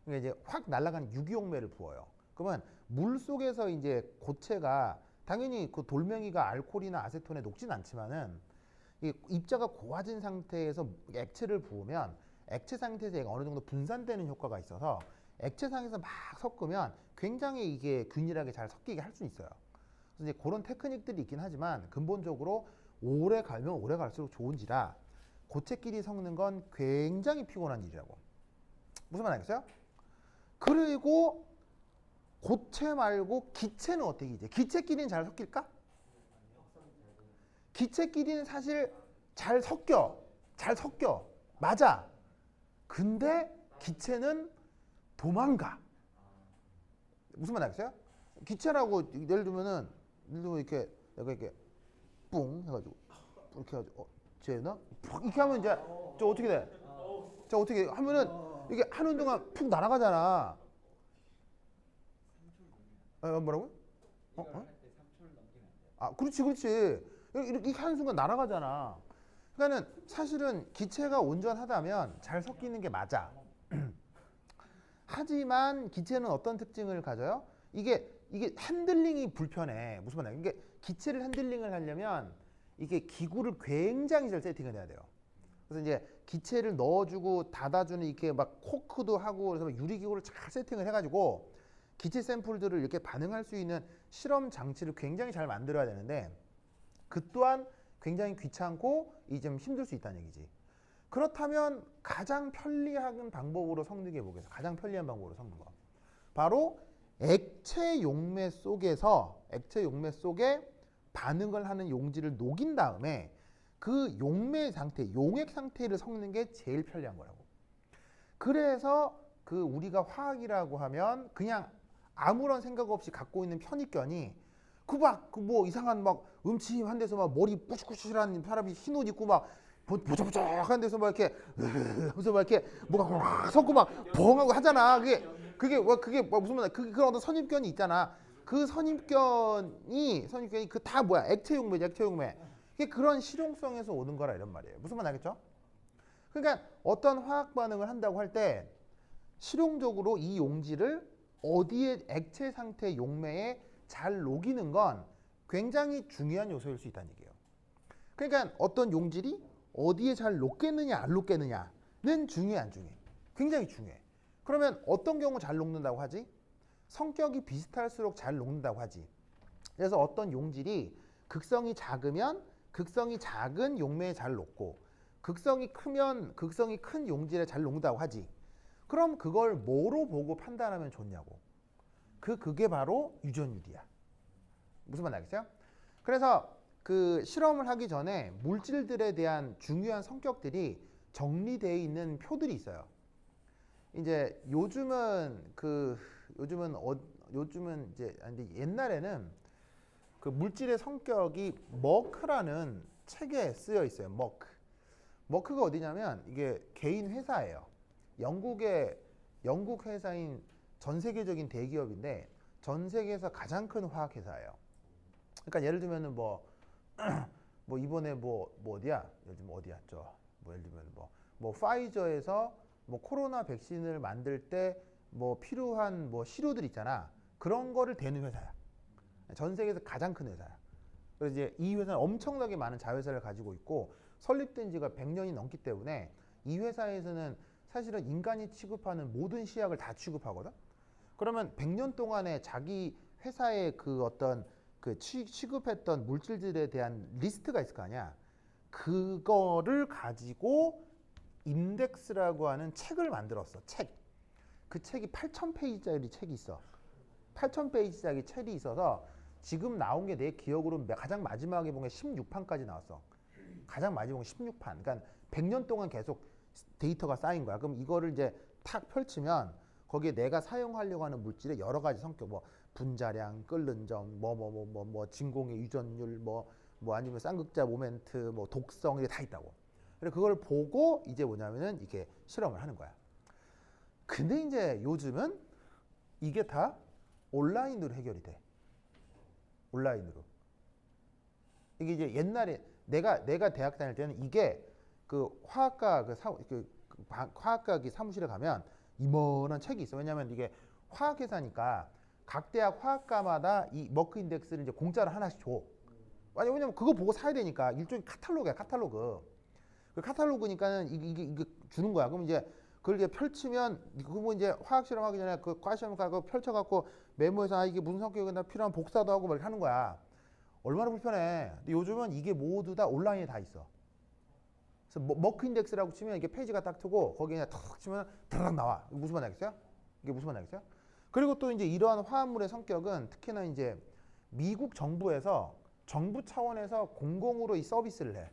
그러니까 이제 확 날아가는 유기용매를 부어요. 그러면 물 속에서 이제 고체가 당연히 그 돌멩이가 알코올이나 아세톤에 녹진 않지만은 이 입자가 고와진 상태에서 액체를 부으면 액체 상태에서 얘가 어느 정도 분산되는 효과가 있어서 액체 상에서 막 섞으면 굉장히 이게 균일하게 잘 섞이게 할 수 있어요. 그래서 이제 그런 테크닉들이 있긴 하지만 근본적으로 오래 갈면 오래 갈수록 좋은지라 고체끼리 섞는 건 굉장히 피곤한 일이라고. 무슨 말 알겠어요? 그리고 고체 말고 기체는 어떻게 이제 기체끼리는 잘 섞일까? 기체끼리는 사실 잘 섞여. 맞아. 근데 기체는 도망가. 무슨 말 알겠어요? 기체라고 예를 들면 이렇게 내가 이렇게 뿡 해가지고 이렇게 해가지고 쟤나 이렇게 하면 이제 저 어떻게 돼? 자 어떻게 하면은 이게 하는 동안 푹 날아가잖아. 뭐라고? 아 그렇지 그렇지. 이렇게 하는 순간 날아가잖아. 그러니까는 사실은 기체가 온전하다면 잘 섞이는 게 맞아. 하지만 기체는 어떤 특징을 가져요? 이게 핸들링이 불편해. 무슨 말이야? 이게 기체를 핸들링을 하려면 이게 기구를 굉장히 잘 세팅을 해야 돼요. 그래서 이제 기체를 넣어주고 닫아주는 이렇게 막 코크도 하고 그래서 유리기구를 잘 세팅을 해가지고 기체 샘플들을 이렇게 반응할 수 있는 실험 장치를 굉장히 잘 만들어야 되는데 그 또한 굉장히 귀찮고 이 좀 힘들 수 있다는 얘기지. 그렇다면 가장 편리한 방법으로 섞는 게 뭐겠어? 가장 편리한 방법으로 섞는 거. 바로 액체 용매 속에 반응을 하는 용지를 녹인 다음에 그 용매 상태, 용액 상태를 섞는 게 제일 편리한 거라고. 그래서 그 우리가 화학이라고 하면 그냥 아무런 생각 없이 갖고 있는 편견이 그 뭐 이상한 막 음침한 데서 막 머리 뿌실뿌실한 사람이 흰 옷 입고 막 보적보적한 데서 막 이렇게 하면서 막 이렇게 뭐가 확 섞고 막 벙하고 하잖아. 그게 무슨 말이야? 그런 어떤 선입견이 있잖아. 그 선입견이 그 다 뭐야? 액체 용매. 이게 그런 실용성에서 오는 거라 이런 말이에요. 무슨 말 알겠죠? 그러니까 어떤 화학 반응을 한다고 할 때 실용적으로 이 용지를 어디에 액체 상태 용매에 잘 녹이는 건 굉장히 중요한 요소일 수 있다는 얘기예요. 그러니까 어떤 용질이 어디에 잘 녹겠느냐 안 녹겠느냐는 중요해 안 중요해? 굉장히 중요해. 그러면 어떤 경우 잘 녹는다고 하지? 성격이 비슷할수록 잘 녹는다고 하지. 그래서 어떤 용질이 극성이 작으면 극성이 작은 용매에 잘 녹고 극성이 크면 극성이 큰 용질에 잘 녹는다고 하지. 그럼 그걸 뭐로 보고 판단하면 좋냐고. 그게 바로 유전율이야. 무슨 말 알겠어요? 그래서 그 실험을 하기 전에 물질들에 대한 중요한 성격들이 정리되어 있는 표들이 있어요. 이제 요즘은 이제 옛날에는 그 물질의 성격이 머크라는 책에 쓰여 있어요. 머크가 어디냐면 이게 개인 회사예요. 영국 회사인 전 세계적인 대기업인데 전 세계에서 가장 큰 화학 회사예요. 그러니까 예를 들면은 뭐 이번에 어디야? 요즘 어디야? 예를 들면 뭐 파이저에서 뭐 코로나 백신을 만들 때 뭐 필요한 뭐 시료들 있잖아. 그런 거를 대는 회사야. 전 세계에서 가장 큰 회사야. 그래서 이제 이 회사는 엄청나게 많은 자회사를 가지고 있고 설립된 지가 100년이 넘기 때문에 이 회사에서는 사실은 인간이 취급하는 모든 시약을 다 취급하거든. 그러면 100년 동안에 자기 회사의 그 어떤 그 취급했던 물질들에 대한 리스트가 있을 거 아니야. 그거를 가지고 인덱스라고 하는 책을 만들었어. 그 책이 8,000페이지짜리 책이 있어. 8,000페이지짜리 책이 있어서 지금 나온 게 내 기억으로 가장 마지막에 본 게 16판까지 나왔어. 가장 마지막에 16판. 그러니까 100년 동안 계속 데이터가 쌓인 거야. 그럼 이거를 이제 탁 펼치면 거기에 내가 사용하려고 하는 물질의 여러 가지 성격, 뭐 분자량, 끓는 점, 진공의 유전율, 아니면 쌍극자 모멘트, 뭐 독성 이게 다 있다고. 그래서 그걸 보고 이제 뭐냐면은 이게 실험을 하는 거야. 근데 이제 요즘은 이게 다 온라인으로 해결이 돼. 온라인으로. 이게 이제 옛날에 내가 대학 다닐 때는 이게 그 화학과 화학과기 사무실에 가면 이만한 책이 있어. 왜냐면 이게 화학회사니까 각 대학 화학과마다 이 머크 인덱스를 이제 공짜로 하나씩 줘. 왜냐면 그거 보고 사야 되니까 일종의 카탈로그야, 카탈로그. 그 카탈로그니까는 이게 주는 거야. 그럼 이제 그걸 이제 펼치면 그거 이제 화학 실험하기 전에 그 과시험 가고 펼쳐갖고 메모해서 이게 무슨 성격이나 필요한 복사도 하고 막 하는 거야. 얼마나 불편해. 근데 요즘은 이게 모두 다 온라인에 다 있어. 그래서 머크 인덱스라고 치면 이게 페이지가 딱 트고 거기에 탁 치면 드르륵 나와. 무슨 말 알겠어요? 이게 무슨 말 알겠어요? 그리고 또 이제 이러한 화합물의 성격은 특히나 이제 미국 정부에서 정부 차원에서 공공으로 이 서비스를 해.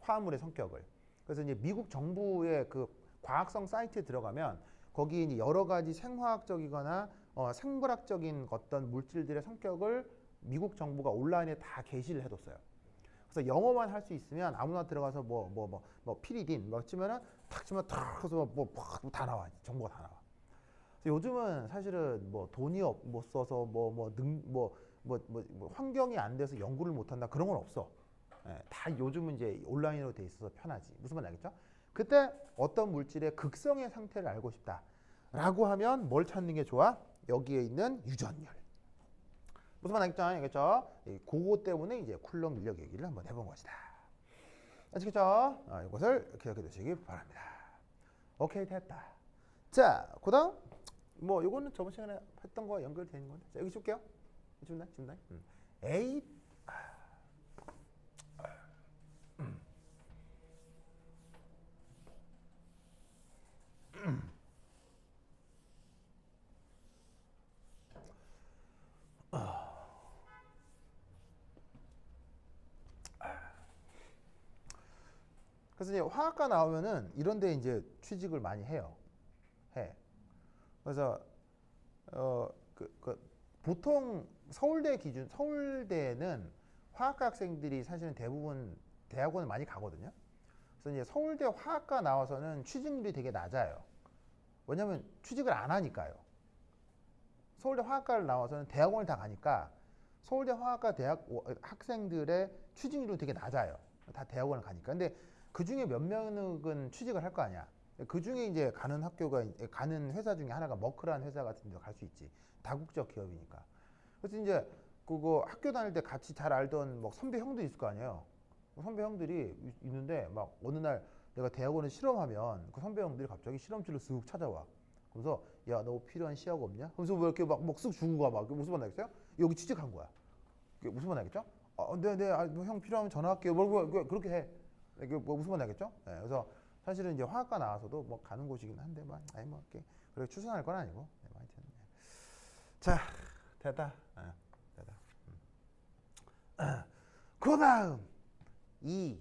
화합물의 성격을. 그래서 이제 미국 정부의 그 과학성 사이트에 들어가면 거기에 이제 여러 가지 생화학적이거나 생물학적인 어떤 물질들의 성격을 미국 정부가 온라인에 다 게시를 해뒀어요. 그래서 영어만 할 수 있으면 아무나 들어가서 뭐 피리딘 뭐 치면은 탁 치면 탁 해서 다 나와. 정보가 다 나와. 그래서 요즘은 사실은 뭐 돈이 못 써서 환경이 안 돼서 연구를 못 한다 그런 건 없어. 예, 다 요즘은 이제 온라인으로 돼 있어서 편하지. 무슨 말 알겠죠? 그때 어떤 물질의 극성의 상태를 알고 싶다라고 하면 뭘 찾는 게 좋아? 여기에 있는 유전율. 무슨 말 알겠죠? 그거 때문에 이제 쿨롱 인력 얘기를 한번 해본 것이다. 아시겠죠? 이것을 기억해 두시기 바랍니다. 오케이, 됐다. 자, 그다음 뭐 이거는 저번 시간에 했던 거 연결되는 건데. 자, 여기 줄게요. 준다. A 그래서 이제 화학과 나오면은 이런 데 이제 취직을 많이 해요. 그래서 보통 서울대는 화학과 학생들이 사실은 대부분 대학원을 많이 가거든요. 그래서 이제 서울대 화학과 나와서는 취직률이 되게 낮아요. 왜냐면 취직을 안 하니까요. 서울대 화학과를 나와서는 대학원을 다 가니까 서울대 화학과 대학 학생들의 취직률은 되게 낮아요. 다 대학원을 가니까. 근데 그 중에 몇 명은 취직을 할 거 아니야. 그 중에 이제 가는 회사 중에 하나가 머크라는 회사 같은 데 갈 수 있지. 다국적 기업이니까. 그래서 이제 그거 학교 다닐 때 같이 잘 알던 뭐 선배 형들이 있을 거 아니에요. 선배 형들이 있는데 막 어느 날 내가 대학원을 실험하면 그 선배 형들이 갑자기 실험실로 쓱 찾아와. 그래서 야, 너 필요한 시약 없냐? 그래서 뭐 이렇게 막 쓱 주고 가. 막 무슨 말 알겠어요? 여기 취직한 거야. 그게 무슨 말 알겠죠? 네, 형 필요하면 전화할게요. 그렇게 해. 이게 뭐 무슨 말 알겠죠? 네, 그래서 사실은 이제 화학과 나와서도 뭐 가는 곳이긴 한데 뭐 아니 뭐 이렇게 그렇게 추천할 건 아니고. 네, 하여튼. 네. 자, 됐다. 됐다. 그다음 이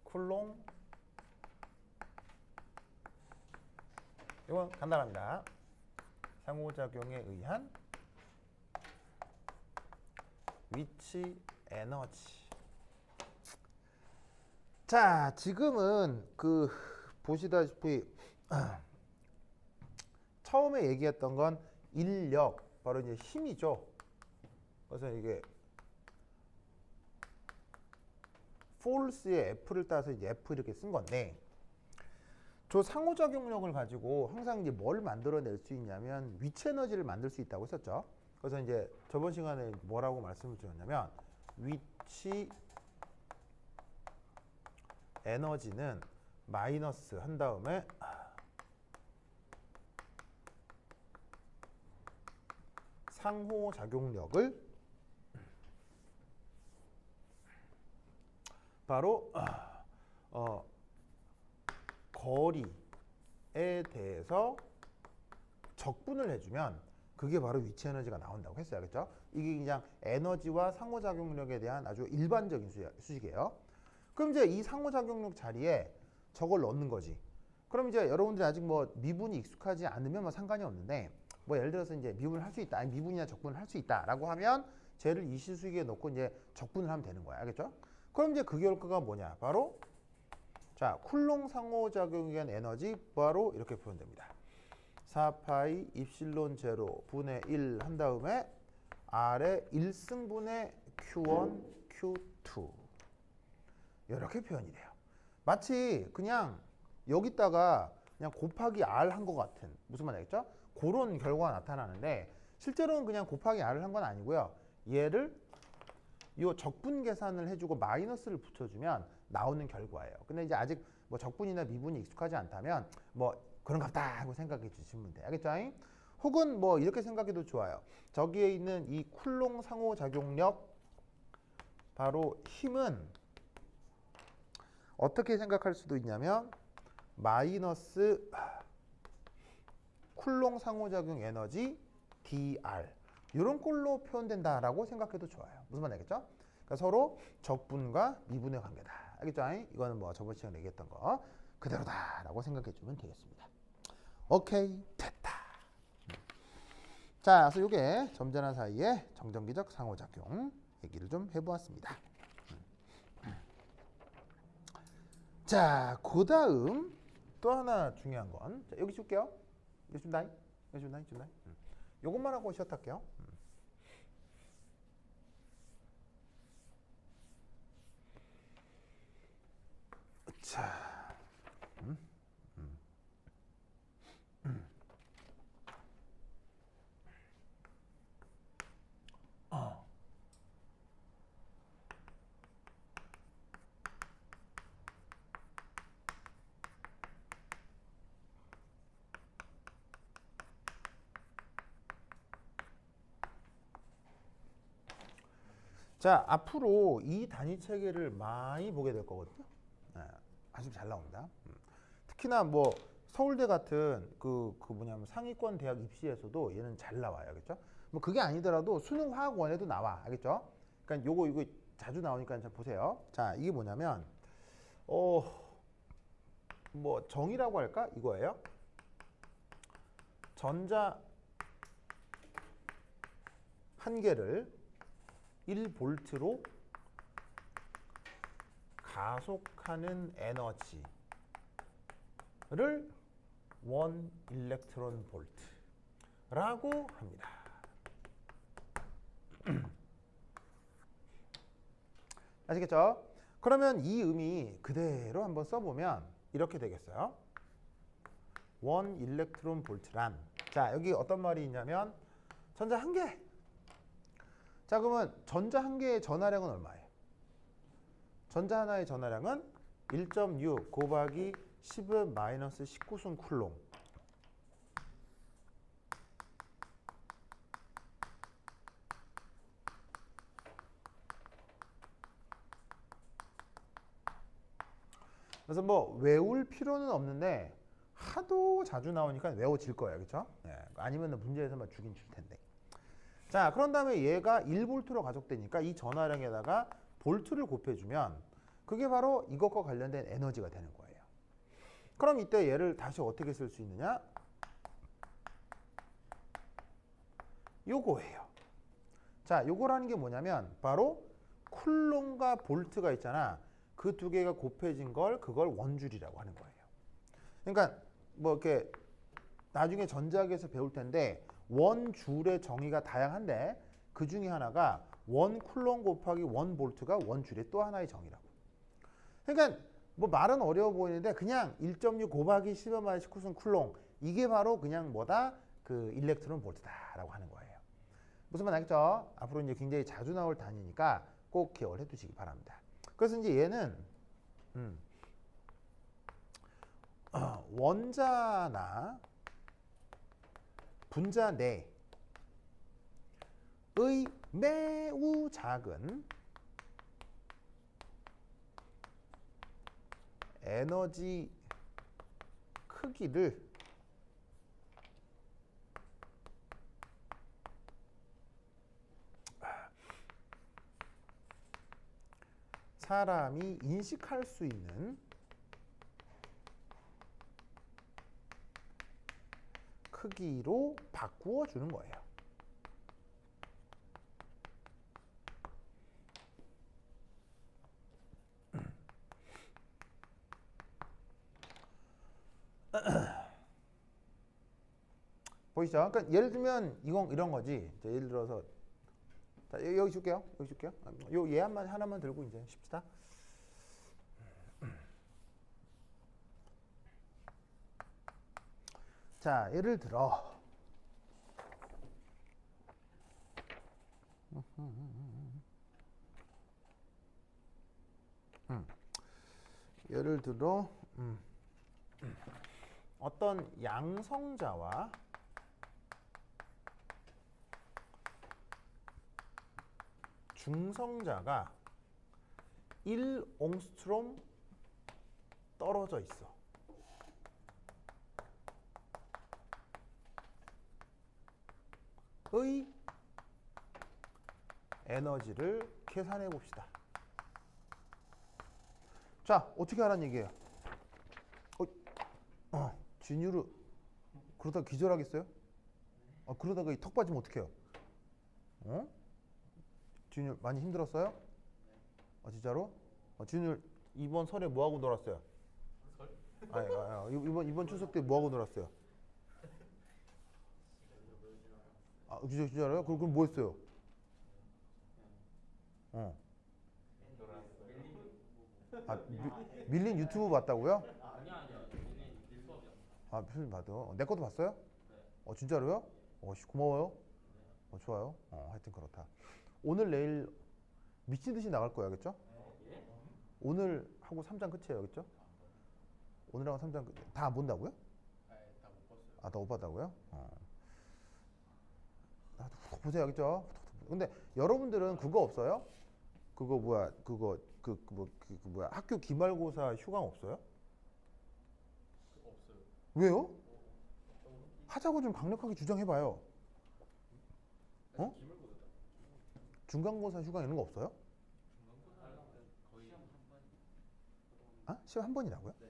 쿨롱. 이건 간단합니다. 상호작용에 의한 위치 에너지. 자, 지금은 보시다시피 처음에 얘기했던 건 인력, 바로 이제 힘이죠. 그래서 이게 force의 F를 따서 이제 F 이렇게 쓴 건데, 저 상호작용력을 가지고 항상 이제 뭘 만들어낼 수 있냐면 위치 에너지를 만들 수 있다고 했었죠. 그래서 이제 저번 시간에 뭐라고 말씀을 드렸냐면 위치 에너지는 마이너스 한 다음에 상호작용력을 바로 거리에 대해서 적분을 해주면 그게 바로 위치 에너지가 나온다고 했어요. 그렇죠? 이게 그냥 에너지와 상호작용력에 대한 아주 일반적인 수식이에요. 그럼 이제 이 상호작용력 자리에 저걸 넣는 거지. 그럼 이제 여러분들이 아직 뭐 미분이 익숙하지 않으면 뭐 상관이 없는데, 뭐 예를 들어서 이제 미분을 할 수 있다, 아니 미분이나 적분을 할 수 있다라고 하면 쟤를 이 실수기에 넣고 이제 적분을 하면 되는 거야. 알겠죠? 그럼 이제 그 결과가 뭐냐? 바로 자, 쿨롱 상호작용에 의한 에너지 바로 이렇게 표현됩니다. 4파이 입실론 제로 분의 1 한 다음에 R의 1승분의 Q1, Q2 이렇게 표현이 돼요. 마치 그냥 여기다가 그냥 곱하기 R 한 것 같은, 무슨 말 알겠죠? 그런 결과가 나타나는데 실제로는 그냥 곱하기 R을 한 건 아니고요. 얘를 요 적분 계산을 해주고 마이너스를 붙여주면 나오는 결과예요. 근데 이제 아직 뭐 적분이나 미분이 익숙하지 않다면 뭐 그런갑다 하고 생각해 주시면 돼요. 알겠죠? 혹은 뭐 이렇게 생각해도 좋아요. 저기에 있는 이 쿨롱 상호작용력, 바로 힘은 어떻게 생각할 수도 있냐면 마이너스 쿨롱 상호작용 에너지 dr 이런 꼴로 표현된다라고 생각해도 좋아요. 무슨 말 알겠죠? 그러니까 서로 적분과 미분의 관계다. 알겠죠? 이거는 뭐 저번 시간에 얘기했던 거 그대로다라고 생각해 주면 되겠습니다. 오케이, 됐다. 자, 그래서 이게 점자나 사이의 정전기적 상호작용 얘기를 좀 해보았습니다. 자, 그 다음 또 하나 중요한 건 자, 여기 줄게요. 여기 준다잉. 여기 준다잉. 준다잉. 요것만 하고 시작 할게요. 자, 자, 앞으로 이 단위 체계를 많이 보게 될 거거든요. 네, 아주 잘 나옵니다. 특히나 뭐 서울대 같은 그 뭐냐면 상위권 대학 입시에서도 얘는 잘 나와요, 알겠죠? 뭐 그게 아니더라도 수능 화학원에도 나와, 알겠죠? 그러니까 이거 자주 나오니까 잘 보세요. 자, 이게 뭐냐면 뭐 정이라고 할까? 이거예요. 전자 한 개를 1볼트로 가속하는 에너지를 1 일렉트론 볼트라고 합니다. 아시겠죠? 그러면 이 의미 그대로 한번 써보면 이렇게 되겠어요. 1 일렉트론 볼트란 자, 여기 어떤 말이 있냐면 전자 한 개. 자, 그러면 전자 한 개의 전하량은 얼마예요? 전자 하나의 전하량은 1.6 곱하기 10의 마이너스 19순 쿨롱. 그래서 뭐 외울 필요는 없는데 하도 자주 나오니까 외워질 거예요. 그렇죠? 네. 아니면 문제에서만 주긴 줄 텐데. 자, 그런 다음에 얘가 1볼트로 가속되니까 이 전하량에다가 볼트를 곱해주면 그게 바로 이것과 관련된 에너지가 되는 거예요. 그럼 이때 얘를 다시 어떻게 쓸 수 있느냐? 요거예요. 자, 요거라는 게 뭐냐면 바로 쿨롱과 볼트가 있잖아. 그 두 개가 곱해진 걸 그걸 원줄이라고 하는 거예요. 그러니까 뭐 이렇게 나중에 전자학에서 배울 텐데 원줄의 정의가 다양한데 그 중에 하나가 원 쿨롱 곱하기 원 볼트가 원줄의 또 하나의 정의라고. 그러니까 뭐 말은 어려워 보이는데 그냥 1.6 곱하기 10의 마이너스 19순 쿨롱 이게 바로 그냥 뭐다? 그 일렉트론 볼트다라고 하는 거예요. 무슨 말 알겠죠? 앞으로 이제 굉장히 자주 나올 단위니까 꼭 기억을 해두시기 바랍니다. 그래서 이제 얘는 원자나 분자 내의 매우 작은 에너지 크기를 사람이 인식할 수 있는 크기로 바꾸어 주는 거예요. 보이시죠? 그러니까 예를 들면 이런 거지. 자, 예를 들어서 자, 여기 줄게요. 여기 줄게요. 요 얘 하나만 들고 이제 쉽시다. 자, 예를 들어 예를 들어 어떤 양성자와 중성자가 1옹스트롬 떨어져 있어. 의 에너지를 계산해 봅시다. 자, 어떻게 하라는 얘기예요? 진유를 그러다 기절하겠어요? 그러다가 이 턱 빠지면 어떡해요? 어? 지훈이 많이 힘들었어요? 진짜로? 지훈이 이번 설에 뭐 하고 놀았어요? 이번 추석 때 뭐 하고 놀았어요? 진짜로요? 그럼 뭐 했어요? 어. 밀린 유튜브 봤다고요? 필름 봐도. 내 것도 봤어요? 진짜로요? 고마워요. 좋아요. 하여튼 그렇다. 오늘 내일 미친 듯이 나갈 거야, 알겠죠? 오늘 하고 3장 끝이에요, 알겠죠? 오늘하고 3장 끝. 다 안 본다고요? 다 못 봤다고요? 보세요, 알겠죠? 근데 여러분들은 그거 없어요? 그거 뭐야? 뭐야? 학교 기말고사 휴강 없어요? 없어요. 왜요? 하자고 좀 강력하게 주장해봐요. 기말고사 중간고사 휴강 이런 거 없어요? 거의 시험 한 번이라고요? 네.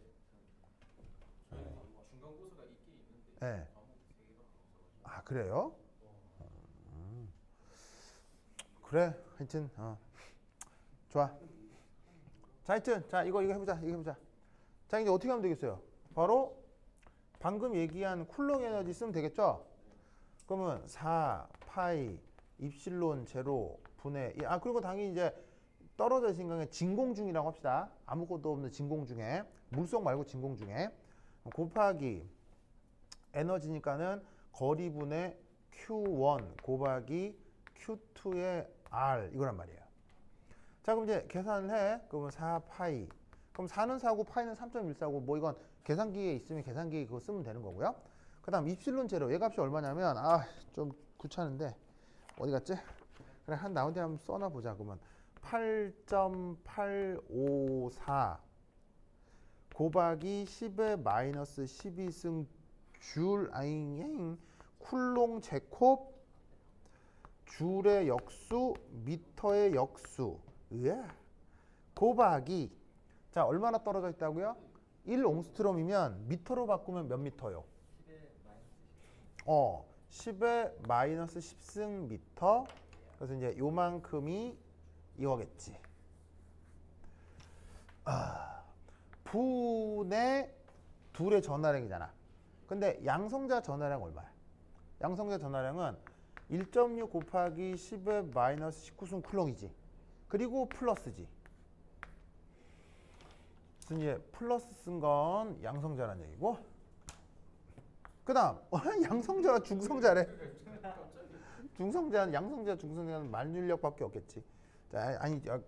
저희 중간고사가 있긴 있는데 네. 과목 3개밖에 없어가지고. 그래요? 그래. 하여튼 좋아. 자, 하여튼 이거 해보자. 자, 이제 어떻게 하면 되겠어요? 바로 방금 얘기한 쿨롱 에너지 쓰면 되겠죠? 그러면 4 파이 입실론 제로 분의 그리고 당연히 이제 떨어져 있는 강에 진공중이라고 합시다. 아무것도 없는 진공중에, 물속 말고 진공중에 곱하기 에너지니까는 거리분의 Q1 곱하기 Q2의 R 이거란 말이에요. 자, 그럼 이제 계산을 해. 그러면 4파이. 그럼 4는 4고 파이는 3.14고 뭐 이건 계산기에 있으면 계산기 그거 쓰면 되는 거고요. 그 다음 입실론 제로. 얘 값이 얼마냐면 좀 귀찮은데 어디 갔지? 그래, 나온 데 한번 써놔 보자. 그러면 8.854 곱하기 10의 마이너스 12승 줄 쿨롱 제곱 줄의 역수 미터의 역수 곱하기 얼마나 떨어져 있다고요? 1옹스트롬이면 미터로 바꾸면 몇 미터요? 10의 마이너스 10승 미터. 그래서 이제 요만큼이 이거겠지. 분의 둘의 전화량이잖아. 근데 양성자 전화량 얼마야? 양성자 전화량은 1.6 곱하기 10의 마이너스 19승 쿨롱이지. 그리고 플러스지. 그래서 이제 플러스 쓴 건 양성자라는 얘기고. 그 다음 양성자와 중성자래. 양성자 중성자는 만율력밖에 없겠지. 자,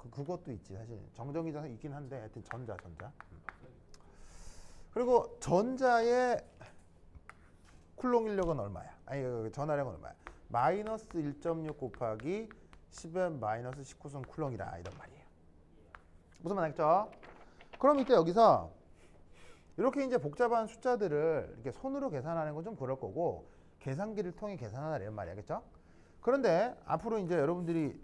그것도 있지. 사실 정정기자는 있긴 한데 하여튼 전자. 그리고 전자의 쿨롱 인력은 얼마야? 전하량은 얼마야? 마이너스 1.6 곱하기 10의 마이너스 19승 쿨롱이라 이런 말이에요. 무슨 말 알겠죠? 그럼 이때 여기서 이렇게 이제 복잡한 숫자들을 이렇게 손으로 계산하는 건 좀 그럴 거고 계산기를 통해 계산하라 이런 말이 알겠죠? 그런데 앞으로 이제 여러분들이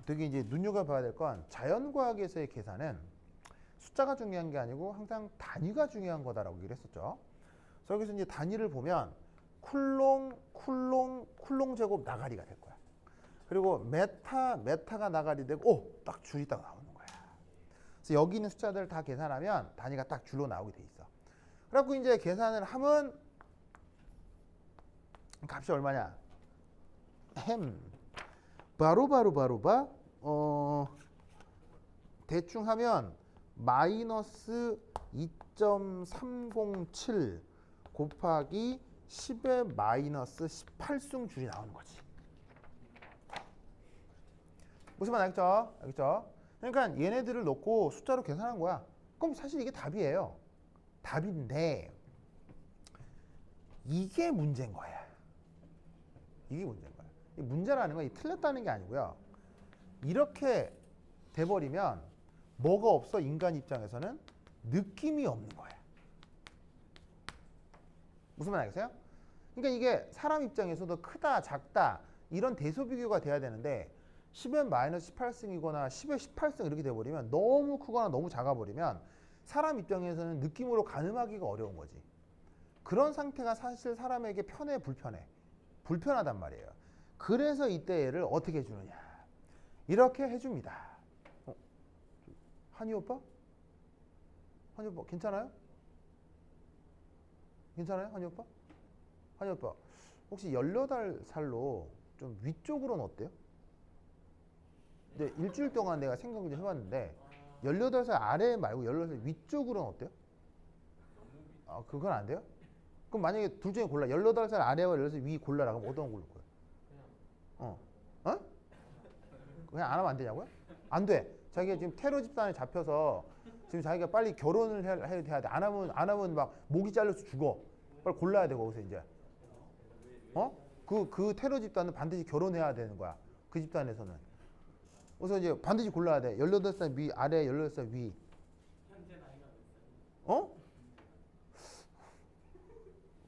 되게 이제 눈여겨봐야 될 건 자연과학에서의 계산은 숫자가 중요한 게 아니고 항상 단위가 중요한 거다라고 얘기를 했었죠. 그래서 여기서 이제 단위를 보면 쿨롱 제곱 나가리가 될 거야. 그리고 메타가 나가리 되고 딱 줄이 딱 나오는 거야. 그래서 여기 있는 숫자들 다 계산하면 단위가 딱 줄로 나오게 돼 있어. 그래갖고 이제 계산을 하면 값이 얼마냐? 바로 대충 하면 마이너스 2.307 곱하기 10의 마이너스 18승 줄이 나오는 거지. 무슨 말 알겠죠? 그러니까 얘네들을 놓고 숫자로 계산한 거야. 그럼 사실 이게 답이에요. 답인데 이게 문제인 거야. 이게 문제인 거야. 이 문제라는 건 틀렸다는 게 아니고요. 이렇게 돼버리면 뭐가 없어? 인간 입장에서는 느낌이 없는 거야. 무슨 말 알겠어요? 그러니까 이게 사람 입장에서도 크다, 작다 이런 대소 비교가 돼야 되는데 10의 마이너스 18승이거나 10의 18승 이렇게 돼버리면 너무 크거나 너무 작아버리면 사람 입장에서는 느낌으로 가늠하기가 어려운 거지. 그런 상태가 사실 사람에게 편해, 불편해? 불편하단 말이에요. 그래서 이때 얘를 어떻게 해주느냐. 이렇게 해줍니다. 한이 오빠? 한이 오빠 괜찮아요? 괜찮아요? 한이 오빠? 한이 오빠 혹시 18살로 좀 위쪽으로는 어때요? 네, 일주일 동안 내가 생각을 좀 해봤는데 18살 아래 말고 18살 위쪽으로는 어때요? 아, 그건 안 돼요? 그럼 만약에 둘 중에 골라. 18살 아래와 18살 위 골라라. 그럼 어떤 거 고를 거예요? 어? 어? 그냥 안 하면 안 되냐고요? 안 돼. 자기가 지금 테러 집단에 잡혀서 지금 자기가 빨리 결혼을 해야 돼. 안 하면 막 목이 잘려서 죽어. 빨리 골라야 돼, 거기서 이제. 어? 그 테러 집단은 반드시 결혼해야 되는 거야. 그 집단에서는. 그래서 이제 반드시 골라야 돼. 18살 위, 아래 18살 위. 어?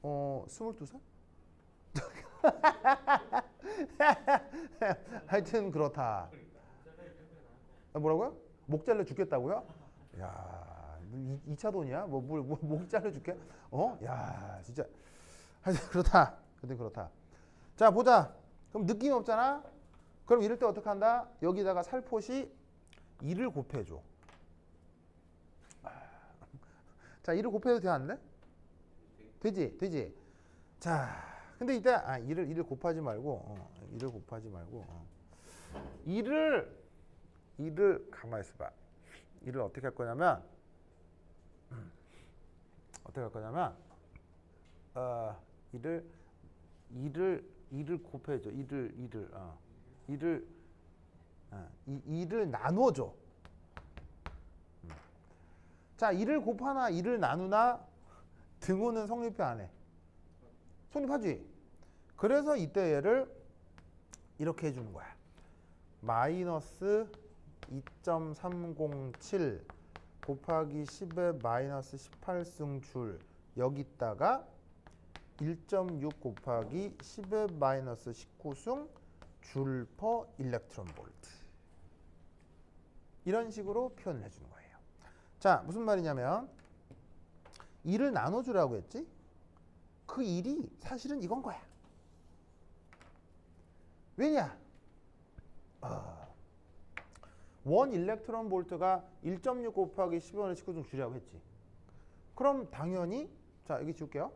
22살? 하여튼 그렇다. 뭐라고요? 목 잘려 죽겠다고요? 야, 2차 돈이야? 목 잘려 죽게? 야, 진짜. 하여튼 그렇다. 하여튼 그렇다. 자, 보자. 그럼 느낌이 없잖아? 그럼 이럴 때 어떻게 한다? 여기다가 살포시 2를 곱해줘. 자, 2를 곱해도 돼, 안 돼? 되지? 자, 근데 이때, 2를 곱하지 말고, 2를 곱하지 말고, 2를 가만히 있어봐. 2를 어떻게 할 거냐면, 어, 2를 곱해줘. 2를 나눠줘. 자, 2를 곱하나 2를 나누나 등호는 성립해 안 해? 성립하지. 그래서 이때 얘를 이렇게 해주는 거야. 마이너스 2.307 곱하기 10의 마이너스 18승 줄 여기다가 1.6 곱하기 10의 마이너스 19승 줄 퍼 일렉트론 볼트. 이런 식으로 표현을 해주는 거예요. 자, 무슨 말이냐면 2를 나눠주라고 했지? 그 1이 사실은 이건 거야. 왜냐? 원 일렉트론 볼트가 1.6 곱하기 10의 19승 줄이라고 했지. 그럼 당연히 자, 여기 지울게요.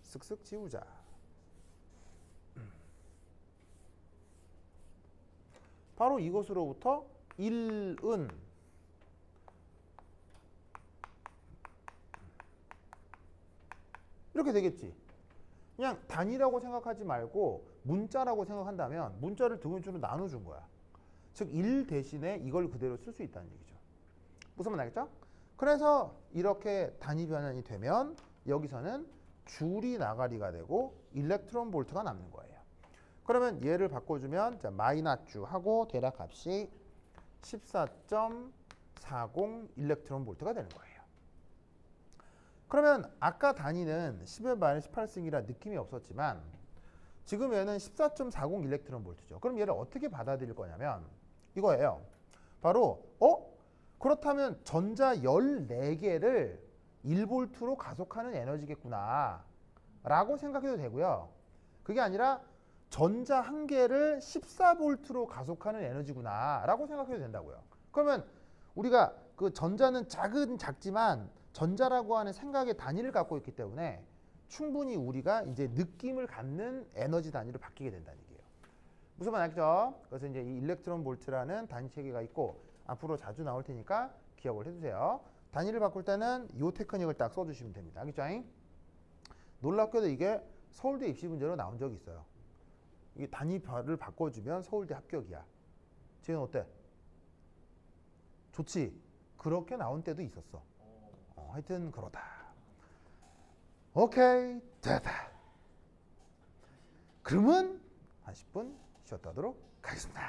쓱쓱 지우자. 바로 이것으로부터 1은 이렇게 되겠지. 그냥 단위라고 생각하지 말고 문자라고 생각한다면 문자를 두 개로 나눠준 거야. 즉 1 대신에 이걸 그대로 쓸 수 있다는 얘기죠. 무슨 말 알겠죠? 그래서 이렇게 단위 변환이 되면 여기서는 줄이 나가리가 되고 일렉트론 볼트가 남는 거예요. 그러면 얘를 바꿔주면 자, 마이너스 하고 대략 값이 14.40 일렉트론 볼트가 되는 거예요. 그러면 아까 단위는 10의 마이너스 18승이라 느낌이 없었지만 지금 얘는 14.40 일렉트론 볼트죠. 그럼 얘를 어떻게 받아들일 거냐면 이거예요. 바로 그렇다면 전자 14개를 1볼트로 가속하는 에너지겠구나 라고 생각해도 되고요. 그게 아니라 전자 1개를 14볼트로 가속하는 에너지구나 라고 생각해도 된다고요. 그러면 우리가 그 전자는 작지만 전자라고 하는 생각의 단위를 갖고 있기 때문에 충분히 우리가 이제 느낌을 갖는 에너지 단위로 바뀌게 된다는 얘기예요. 무슨 말 알겠죠? 그래서 이제 이 일렉트론 볼트라는 단위 체계가 있고 앞으로 자주 나올 테니까 기억을 해주세요. 단위를 바꿀 때는 이 테크닉을 딱 써주시면 됩니다. 알겠죠? 놀랍게도 이게 서울대 입시 문제로 나온 적이 있어요. 이게 단위를 바꿔주면 서울대 합격이야. 지금 어때? 좋지? 그렇게 나온 때도 있었어. 하여튼 그러다. 오케이, 됐다. 그러면 한 10분 쉬었다 하도록 하겠습니다.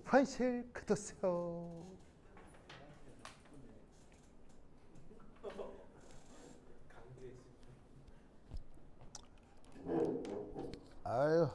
환실 끄덕세요. 아유.